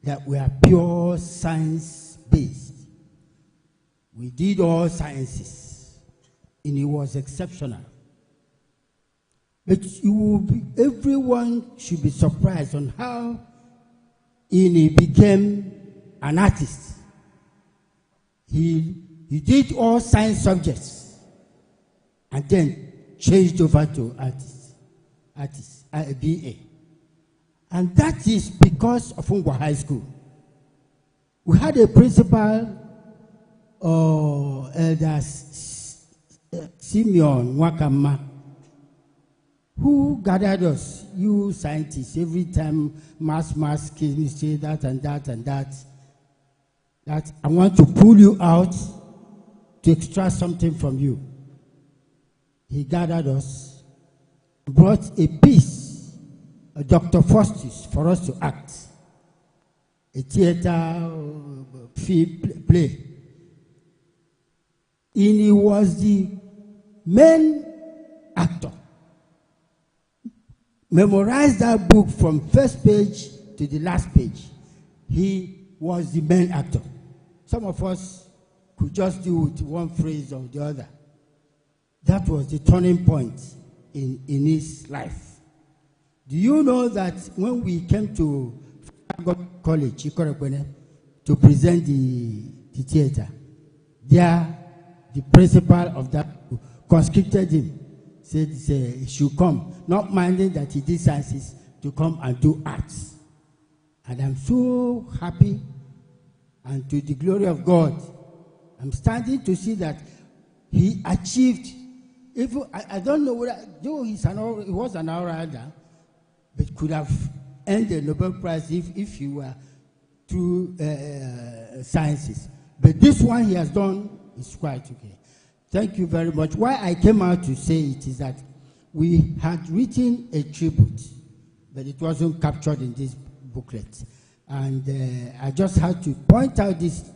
that were pure science-based. We did all sciences, and it was exceptional. But everyone should be surprised on how Inih became an artist. He did all science subjects and then changed over to BA. And that is because of Ungwa High School. We had a principal, Elder Simeon Wakama, who gathered us, you scientists, every time mass, chemistry, that and that, that I want to pull you out to extract something from you. He gathered us, brought a piece, a Dr. Faustus, for us to act. A theater play. Inih was the main actor. Memorized that book from first page to the last page. He was the main actor. Some of us could just do with one phrase or the other. That was the turning point in his life. Do you know that when we came to College, to present the theater, there the principal of that conscripted him, said he should come, not minding that he did sciences, to come and do arts. And I'm so happy, and to the glory of God, I'm starting to see that he achieved. I don't know whether, though he was an outsider, but could have earned the Nobel Prize if he were through sciences. But this one he has done is quite okay. Thank you very much. Why I came out to say it is that we had written a tribute, but it wasn't captured in this booklet. And I just had to point out this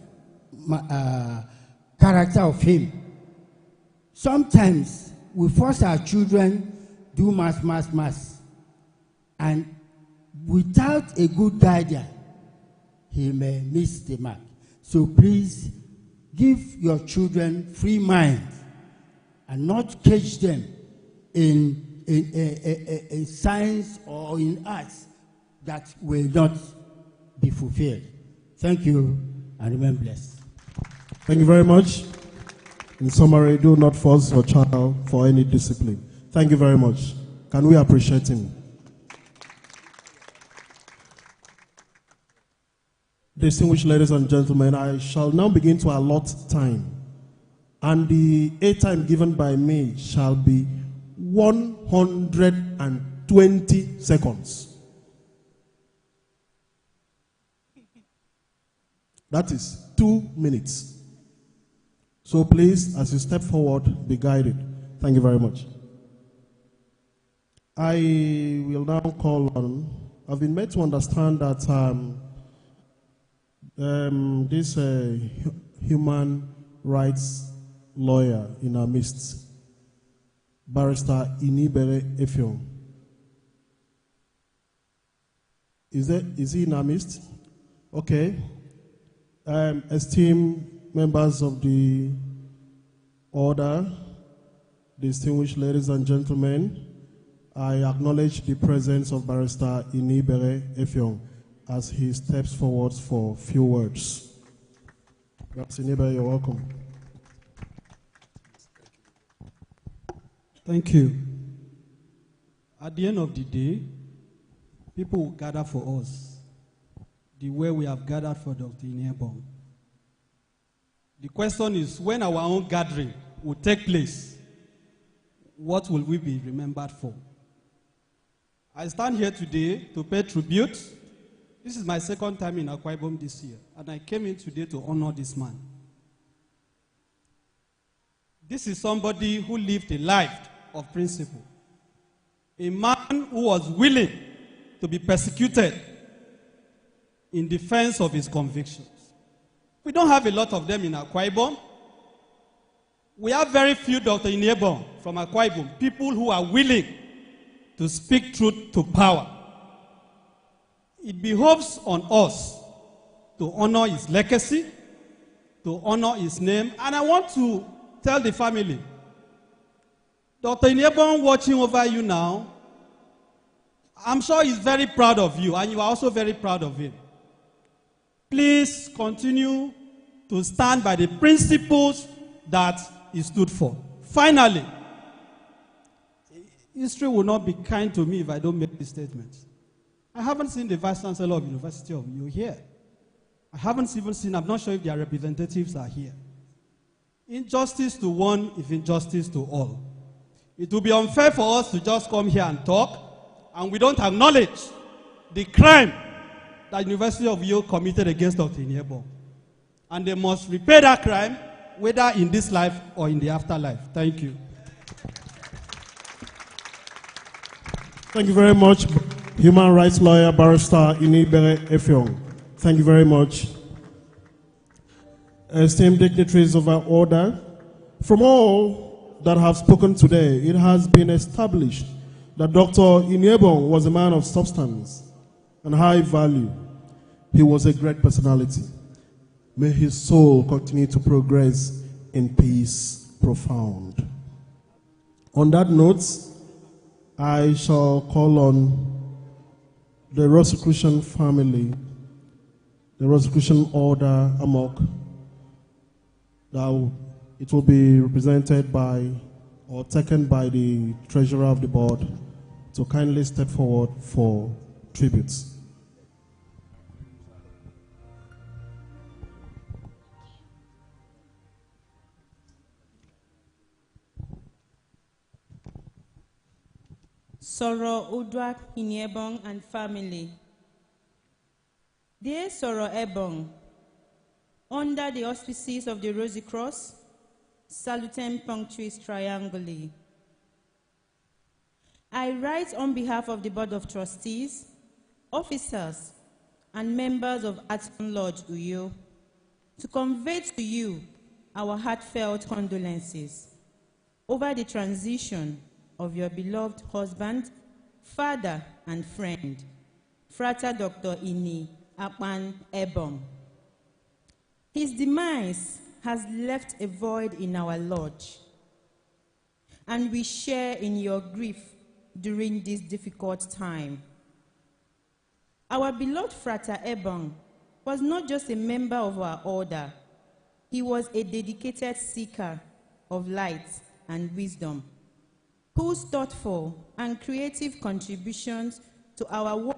character of him. Sometimes we force our children do math, and without a good guardian, he may miss the mark. So please give your children free mind and not cage them in science or in arts that will not be fulfilled. Thank you, and remain blessed. Thank you very much. In summary, do not force your child for any discipline. Thank you very much. Can we appreciate him? Distinguished ladies and gentlemen, I shall now begin to allot time. And the airtime given by me shall be 120 seconds. That is 2 minutes. So please, as you step forward, be guided. Thank you very much. I will now call on, I've been made to understand that this human rights lawyer in our midst, Barrister Inih Akpan Ebong. Is he in our midst? Okay. Esteemed members of the order, distinguished ladies and gentlemen, I acknowledge the presence of Barrister Inih Akpan Ebong as he steps forward for a few words. Barrister Inih Akpan, you're welcome. Thank you. At the end of the day, people will gather for us the way we have gathered for Dr. Inih Akpan. The question is, when our own gathering will take place, what will we be remembered for? I stand here today to pay tribute. This is my second time in Akwa Ibom this year, and I came in today to honor this man. This is somebody who lived a life of principle. A man who was willing to be persecuted in defense of his convictions. We don't have a lot of them in Akwa Ibom. We have very few Dr. Inih Akpan from Akwa Ibom, people who are willing to speak truth to power. It behoves on us to honor his legacy, to honor his name, and I want to tell the family, Dr. Inih Akpan watching over you now, I'm sure he's very proud of you, and you are also very proud of him. Please continue to stand by the principles that he stood for. Finally, history will not be kind to me if I don't make this statement. I haven't seen the Vice Chancellor of the University of U here. I haven't even seen, I'm not sure if their representatives are here. Injustice to one is injustice to all. It will be unfair for us to just come here and talk, and we don't acknowledge the crime that the University of U committed against Dr. Inih Akpan. And they must repay that crime, whether in this life or in the afterlife. Thank you. Thank you very much, human rights lawyer, Barrister Inih Akpan Ebong. Thank you very much. Esteemed dignitaries of our order, from all that have spoken today, it has been established that Dr. Inih Akpan was a man of substance and high value. He was a great personality. May his soul continue to progress in peace profound. On that note, I shall call on the Rosicrucian family, the Rosicrucian order Amok. Now, it will be represented by or taken by the treasurer of the board to kindly step forward for tributes. Soro Udwak Inih Akpan and family. Dear Soro Ebong, under the auspices of the Rosy Cross, salutem punctuis trianguli. I write on behalf of the Board of Trustees, officers, and members of Acton Lodge Uyo to convey to you our heartfelt condolences over the transition of your beloved husband, father, and friend, Frater Dr. Inih Akpan Ebong. His demise has left a void in our lodge, and we share in your grief during this difficult time. Our beloved Frater Ebong was not just a member of our order, he was a dedicated seeker of light and wisdom, whose thoughtful and creative contributions to our work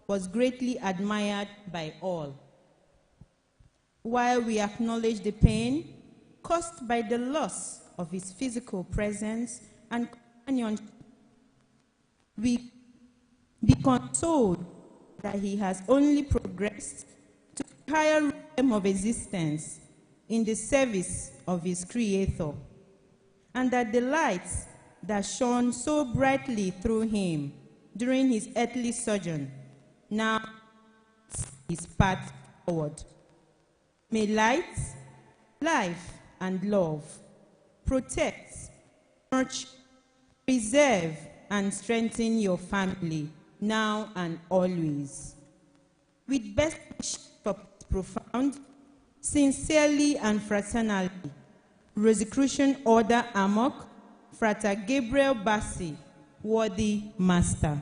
was greatly admired by all. while we acknowledge the pain caused by the loss of his physical presence and companionship. We be consoled that he has only progressed to a higher realm of existence in the service of his Creator, and that the lights that shone so brightly through him during his earthly sojourn now his path forward. May light, life, and love protect, nurture, preserve, and strengthen your family now and always. With best wishes for profound, sincerely and fraternally, Rosicrucian Order Amok, Frater Gabriel Bassi, worthy master.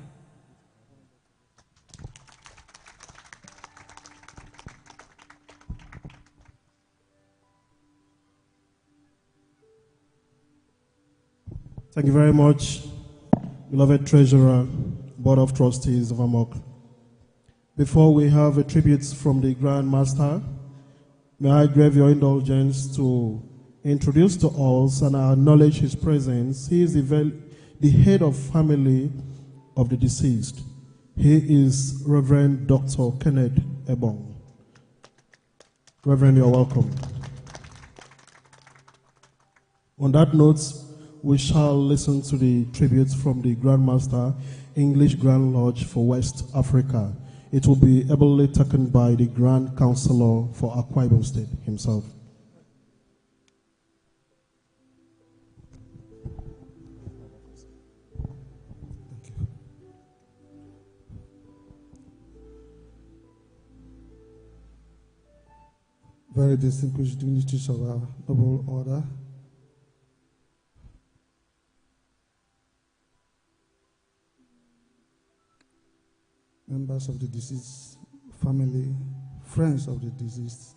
Thank you very much, beloved Treasurer, Board of Trustees of Amok. Before we have a tribute from the Grand Master, may I crave your indulgence to introduce to us and acknowledge his presence. He is the head of family of the deceased. He is Reverend Dr. Inih Ebong. Reverend, you're welcome. On that note, we shall listen to the tributes from the Grand Master, English Grand Lodge for West Africa. It will be ably taken by the Grand Counselor for Akwa Ibom State himself. Thank you. Very distinguished dignitaries of our noble order, members of the deceased family, friends of the deceased,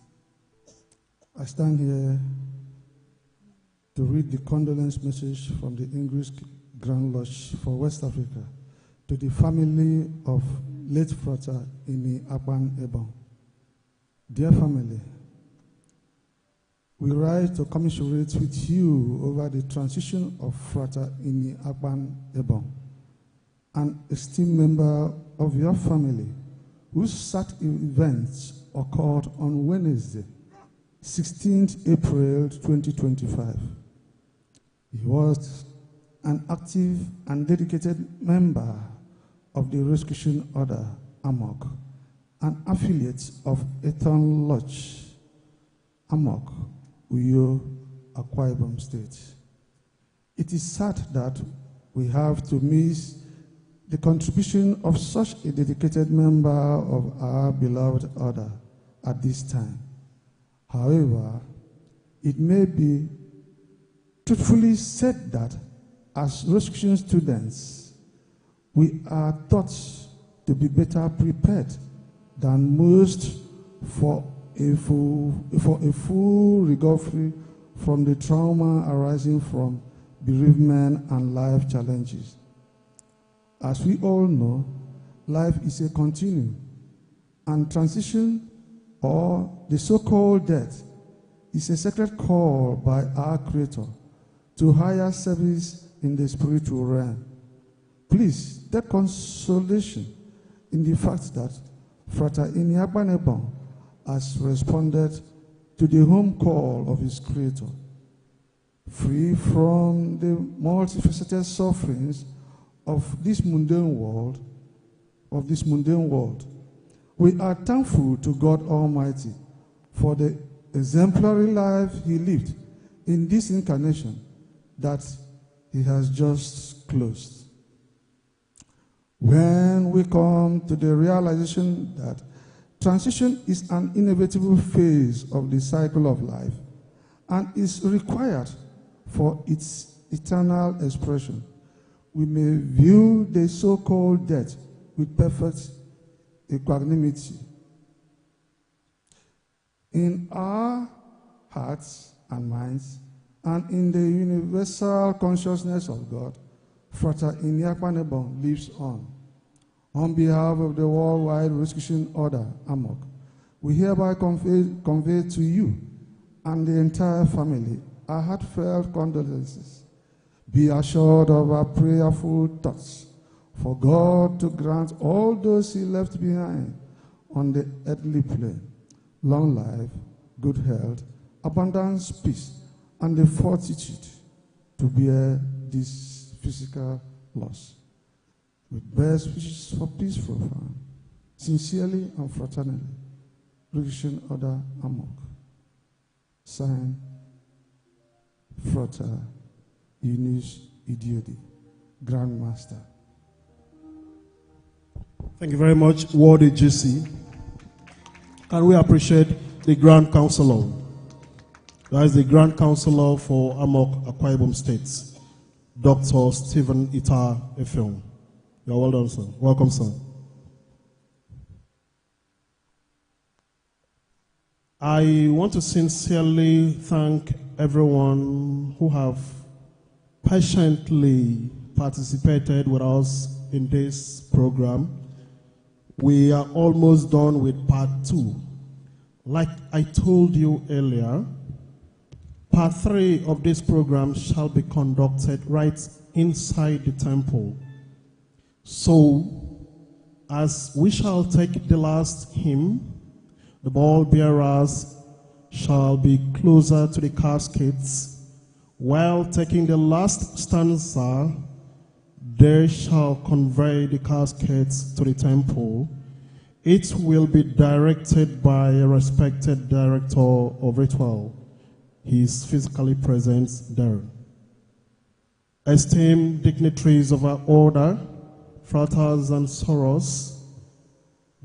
I stand here to read the condolence message from the English Grand Lodge for West Africa to the family of late Frater Inih Akpan Ebong. Dear family, we write to commiserate with you over the transition of Frater Inih Akpan Ebong, an esteemed member of your family whose sad events occurred on Wednesday, 16th April 2025. He was an active and dedicated member of the Rosicrucian Order Amok, an affiliate of Ethon Lodge Amok, Uyo, Akwa Ibom State. It is sad that we have to miss the contribution of such a dedicated member of our beloved order at this time. However, it may be truthfully said that as Rosicrucian students, we are taught to be better prepared than most for a full recovery from the trauma arising from bereavement and life challenges. As we all know, life is a continuum, and transition, or the so-called death, is a sacred call by our Creator to higher service in the spiritual realm. Please take consolation in the fact that Frater Inih Akpan Ebong has responded to the home call of his Creator, free from the multifaceted sufferings of this mundane world. We are thankful to God Almighty for the exemplary life he lived in this incarnation that he has just closed. When we come to the realization that transition is an inevitable phase of the cycle of life and is required for its eternal expression, we may view the so-called death with perfect equanimity. In our hearts and minds, and in the universal consciousness of God, Frater Inih Akpan Ebong lives on. On behalf of the worldwide Rosicrucian Order, Amok, we hereby convey to you and the entire family our heartfelt condolences. Be assured of our prayerful thoughts for God to grant all those he left behind on the earthly plane long life, good health, abundance, peace, and the fortitude to bear this physical loss. With best wishes for peaceful fun, sincerely and fraternally, Christian Order Amok. Signed, Frater Inih Akpan, Grand Master. Thank you very much, Wardy GC. And we appreciate the Grand Counselor. That is the Grand Counselor for Amok Akwa Ibom State, Dr. Stephen Inih Akpan. You're well done, sir. Welcome, sir. I want to sincerely thank everyone who have patiently participated with us in this program. We are almost done with part 2. Like I told you earlier, part 3 of this program shall be conducted right inside the temple. So, as we shall take the last hymn, the ball bearers shall be closer to the caskets. While taking the last stanza, they shall convey the caskets to the temple. It will be directed by a respected director of ritual. He is physically present there. Esteemed dignitaries of our order, fratres and sorors,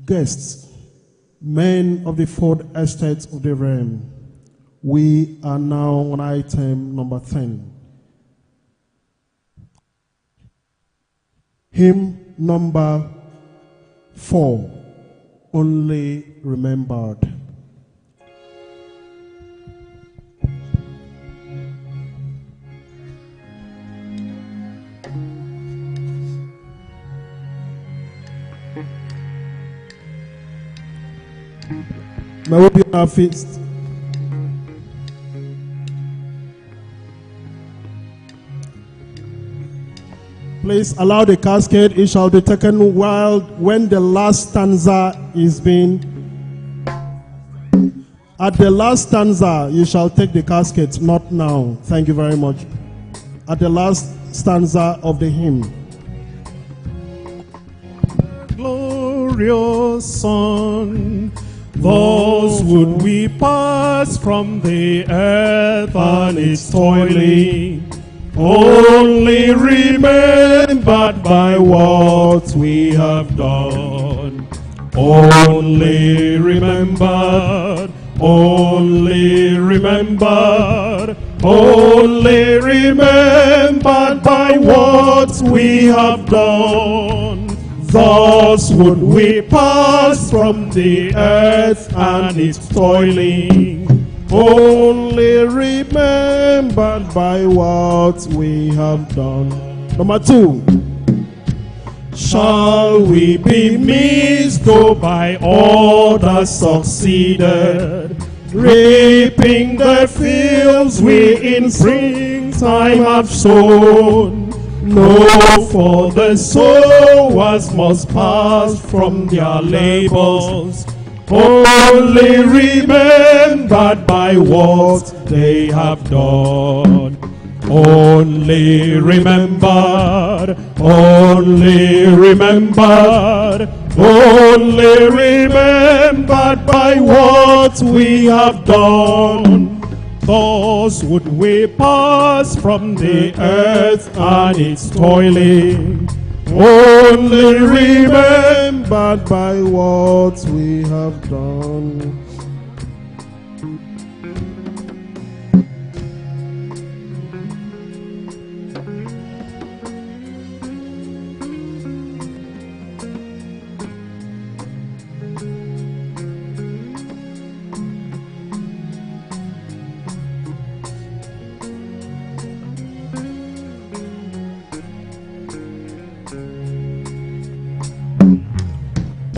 guests, men of the fourth estate of the realm, we are now on item number 10. Hymn number 4, Only Remembered. May we be on our feet. Please allow the casket. It shall be taken when the last stanza is being. At the last stanza, you shall take the casket, not now. Thank you very much. At the last stanza of the hymn. Glorious Son, thus would we pass from the earth and its toiling, only remembered by what we have done. Only remembered, only remembered, only remembered by what we have done. Thus would we pass from the earth and its toiling, only remembered by what we have done. Number 2. Shall we be missed, though by all that succeeded, reaping the fields we in springtime have sown? No, for the sowers must pass from their labors, only remembered by what they have done. Only remembered, only remembered, only remembered by what we have done. Thus would we pass from the earth and its toiling, only remembered by what we have done.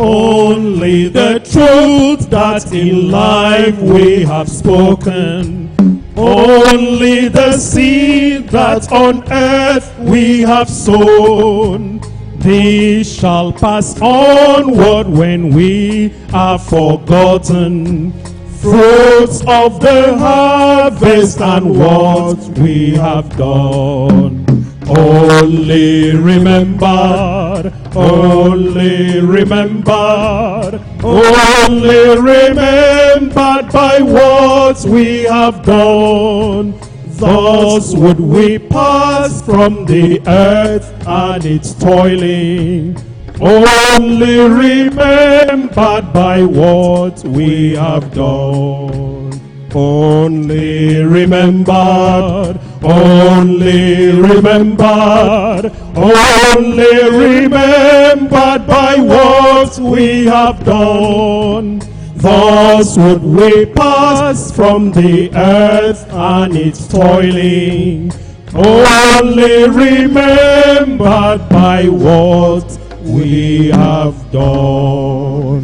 Oh, only the truth that in life we have spoken. Only the seed that on earth we have sown. These shall pass onward when we are forgotten. Fruits of the harvest and what we have done. Only remembered, only remembered, only remembered by what we have done. Thus would we pass from the earth and its toiling, only remembered by what we have done. Only remembered, only remembered, only remembered by what we have done. Thus would we pass from the earth and its toiling, only remembered by what we have done.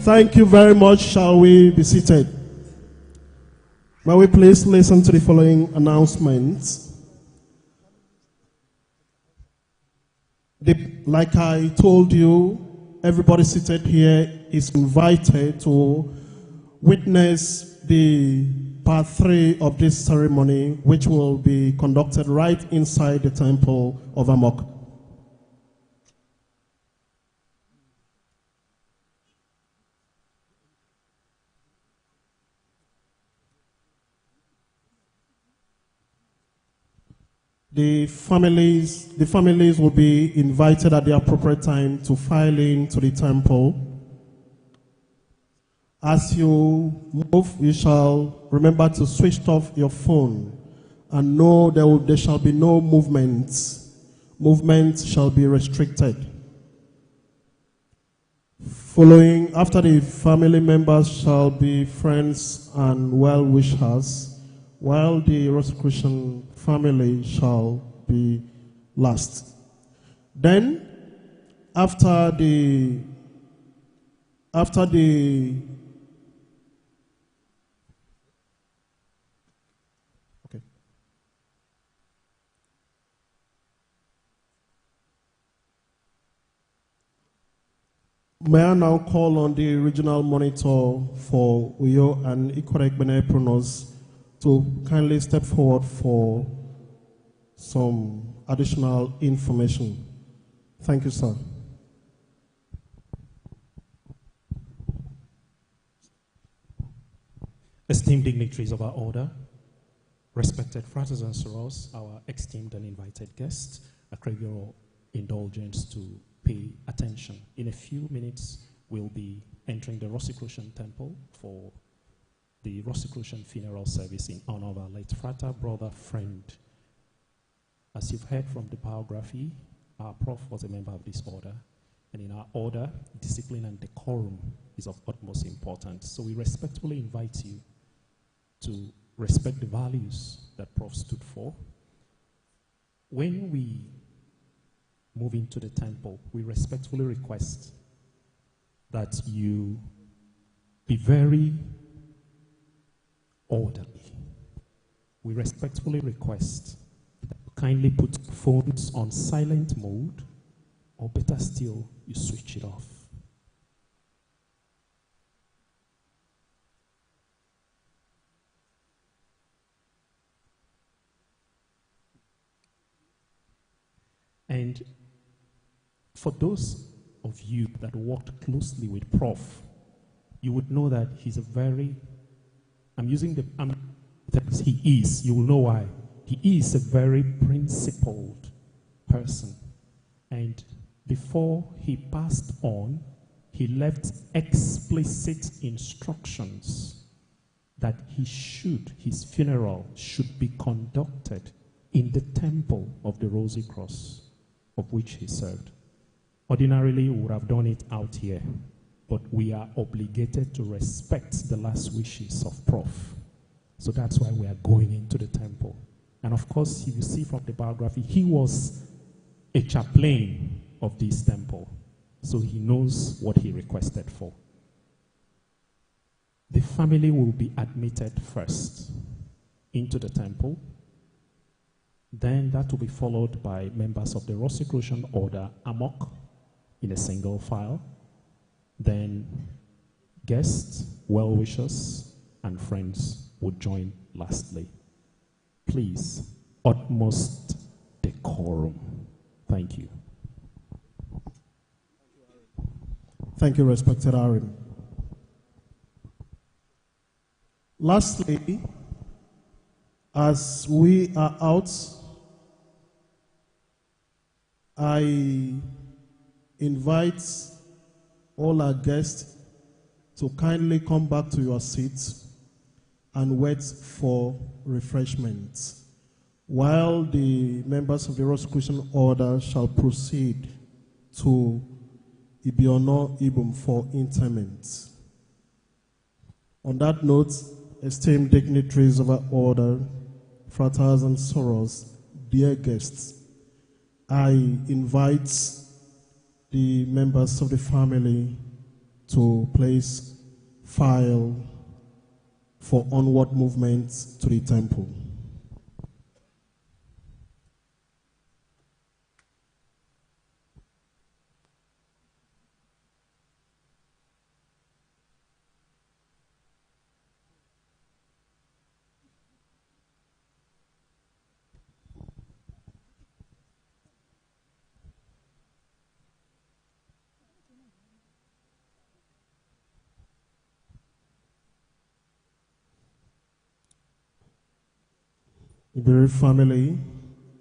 Thank you very much. Shall we be seated? May we please listen to the following announcements. Like I told you, everybody seated here is invited to witness the part 3 of this ceremony, which will be conducted right inside the temple of Amok. The families will be invited at the appropriate time to file into the temple. As you move, you shall remember to switch off your phone and know there shall be no movements. Movements shall be restricted. Following, after the family members shall be friends and well-wishers, while the Rosicrucian family shall be last. Then, after the okay. May I now call on the regional monitor for Uyo and Ikorek Benepronos to kindly step forward for some additional information. Thank you, sir. Esteemed dignitaries of our order, respected fratres and sorors, our esteemed and invited guests, I crave your indulgence to pay attention. In a few minutes, we'll be entering the Rosicrucian temple for the Rosicrucian funeral service in honor of our late frater, brother, friend. As you've heard from the biography, our prof was a member of this order, and in our order, discipline and decorum is of utmost importance. So we respectfully invite you to respect the values that prof stood for. When we move into the temple, we respectfully request that you be very orderly. We respectfully request that you kindly put phones on silent mode, or better still, you switch it off. And for those of you that worked closely with Prof, you would know that he's a very, he is, you will know why. He is a very principled person. And before he passed on, he left explicit instructions that his funeral should be conducted in the temple of the Rosy Cross, of which he served. Ordinarily, we would have done it out here, but we are obligated to respect the last wishes of Prof. So that's why we are going into the temple. And of course, if you see from the biography, he was a chaplain of this temple. so he knows what he requested for. The family will be admitted first into the temple. Then that will be followed by members of the Rosicrucian Order Amok in a single file. Then guests, well-wishers, and friends would join lastly. Please, utmost decorum. Thank you. Thank you, respected Aaron. Lastly, as we are out, I invite all our guests to kindly come back to your seats and wait for refreshments, while the members of the Rosicrucian Order shall proceed to Ibiono Ibum for interment. On that note, esteemed dignitaries of our order, fratres and sorors, dear guests, I invite the members of the family to place file for onward movement to the temple. The family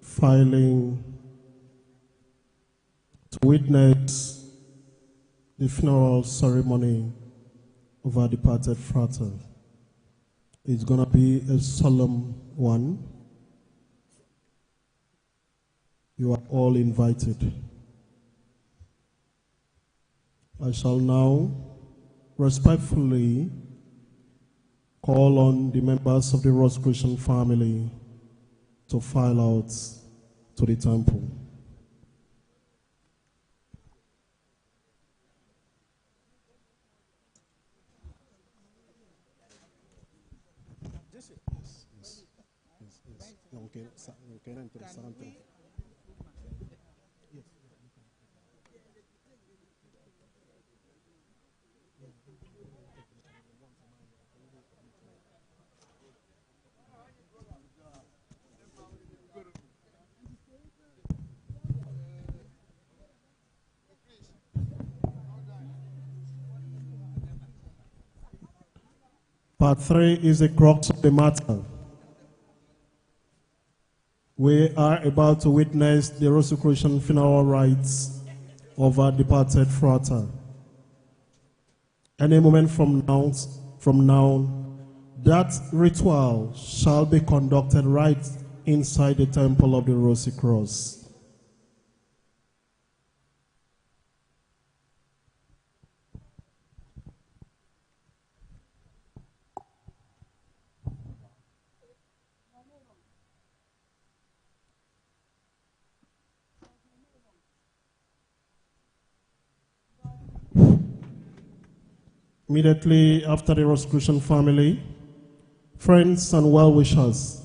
filing to witness the funeral ceremony of our departed frater. It's going to be a solemn one. You are all invited. I shall now respectfully call on the members of the Rosicrucian family to file out to the temple. Part 3 is the crux of the matter. We are about to witness the Rosicrucian funeral rites of our departed frater. Any moment from now, that ritual shall be conducted right inside the temple of the Rosy Cross. Immediately after the Rosicrucian family, friends and well-wishers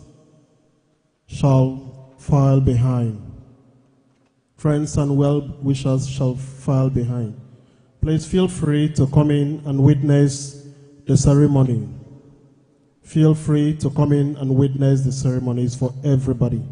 shall file behind. Friends and well-wishers shall file behind. Please feel free to come in and witness the ceremony. Feel free to come in and witness the ceremonies for everybody.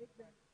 Exactly.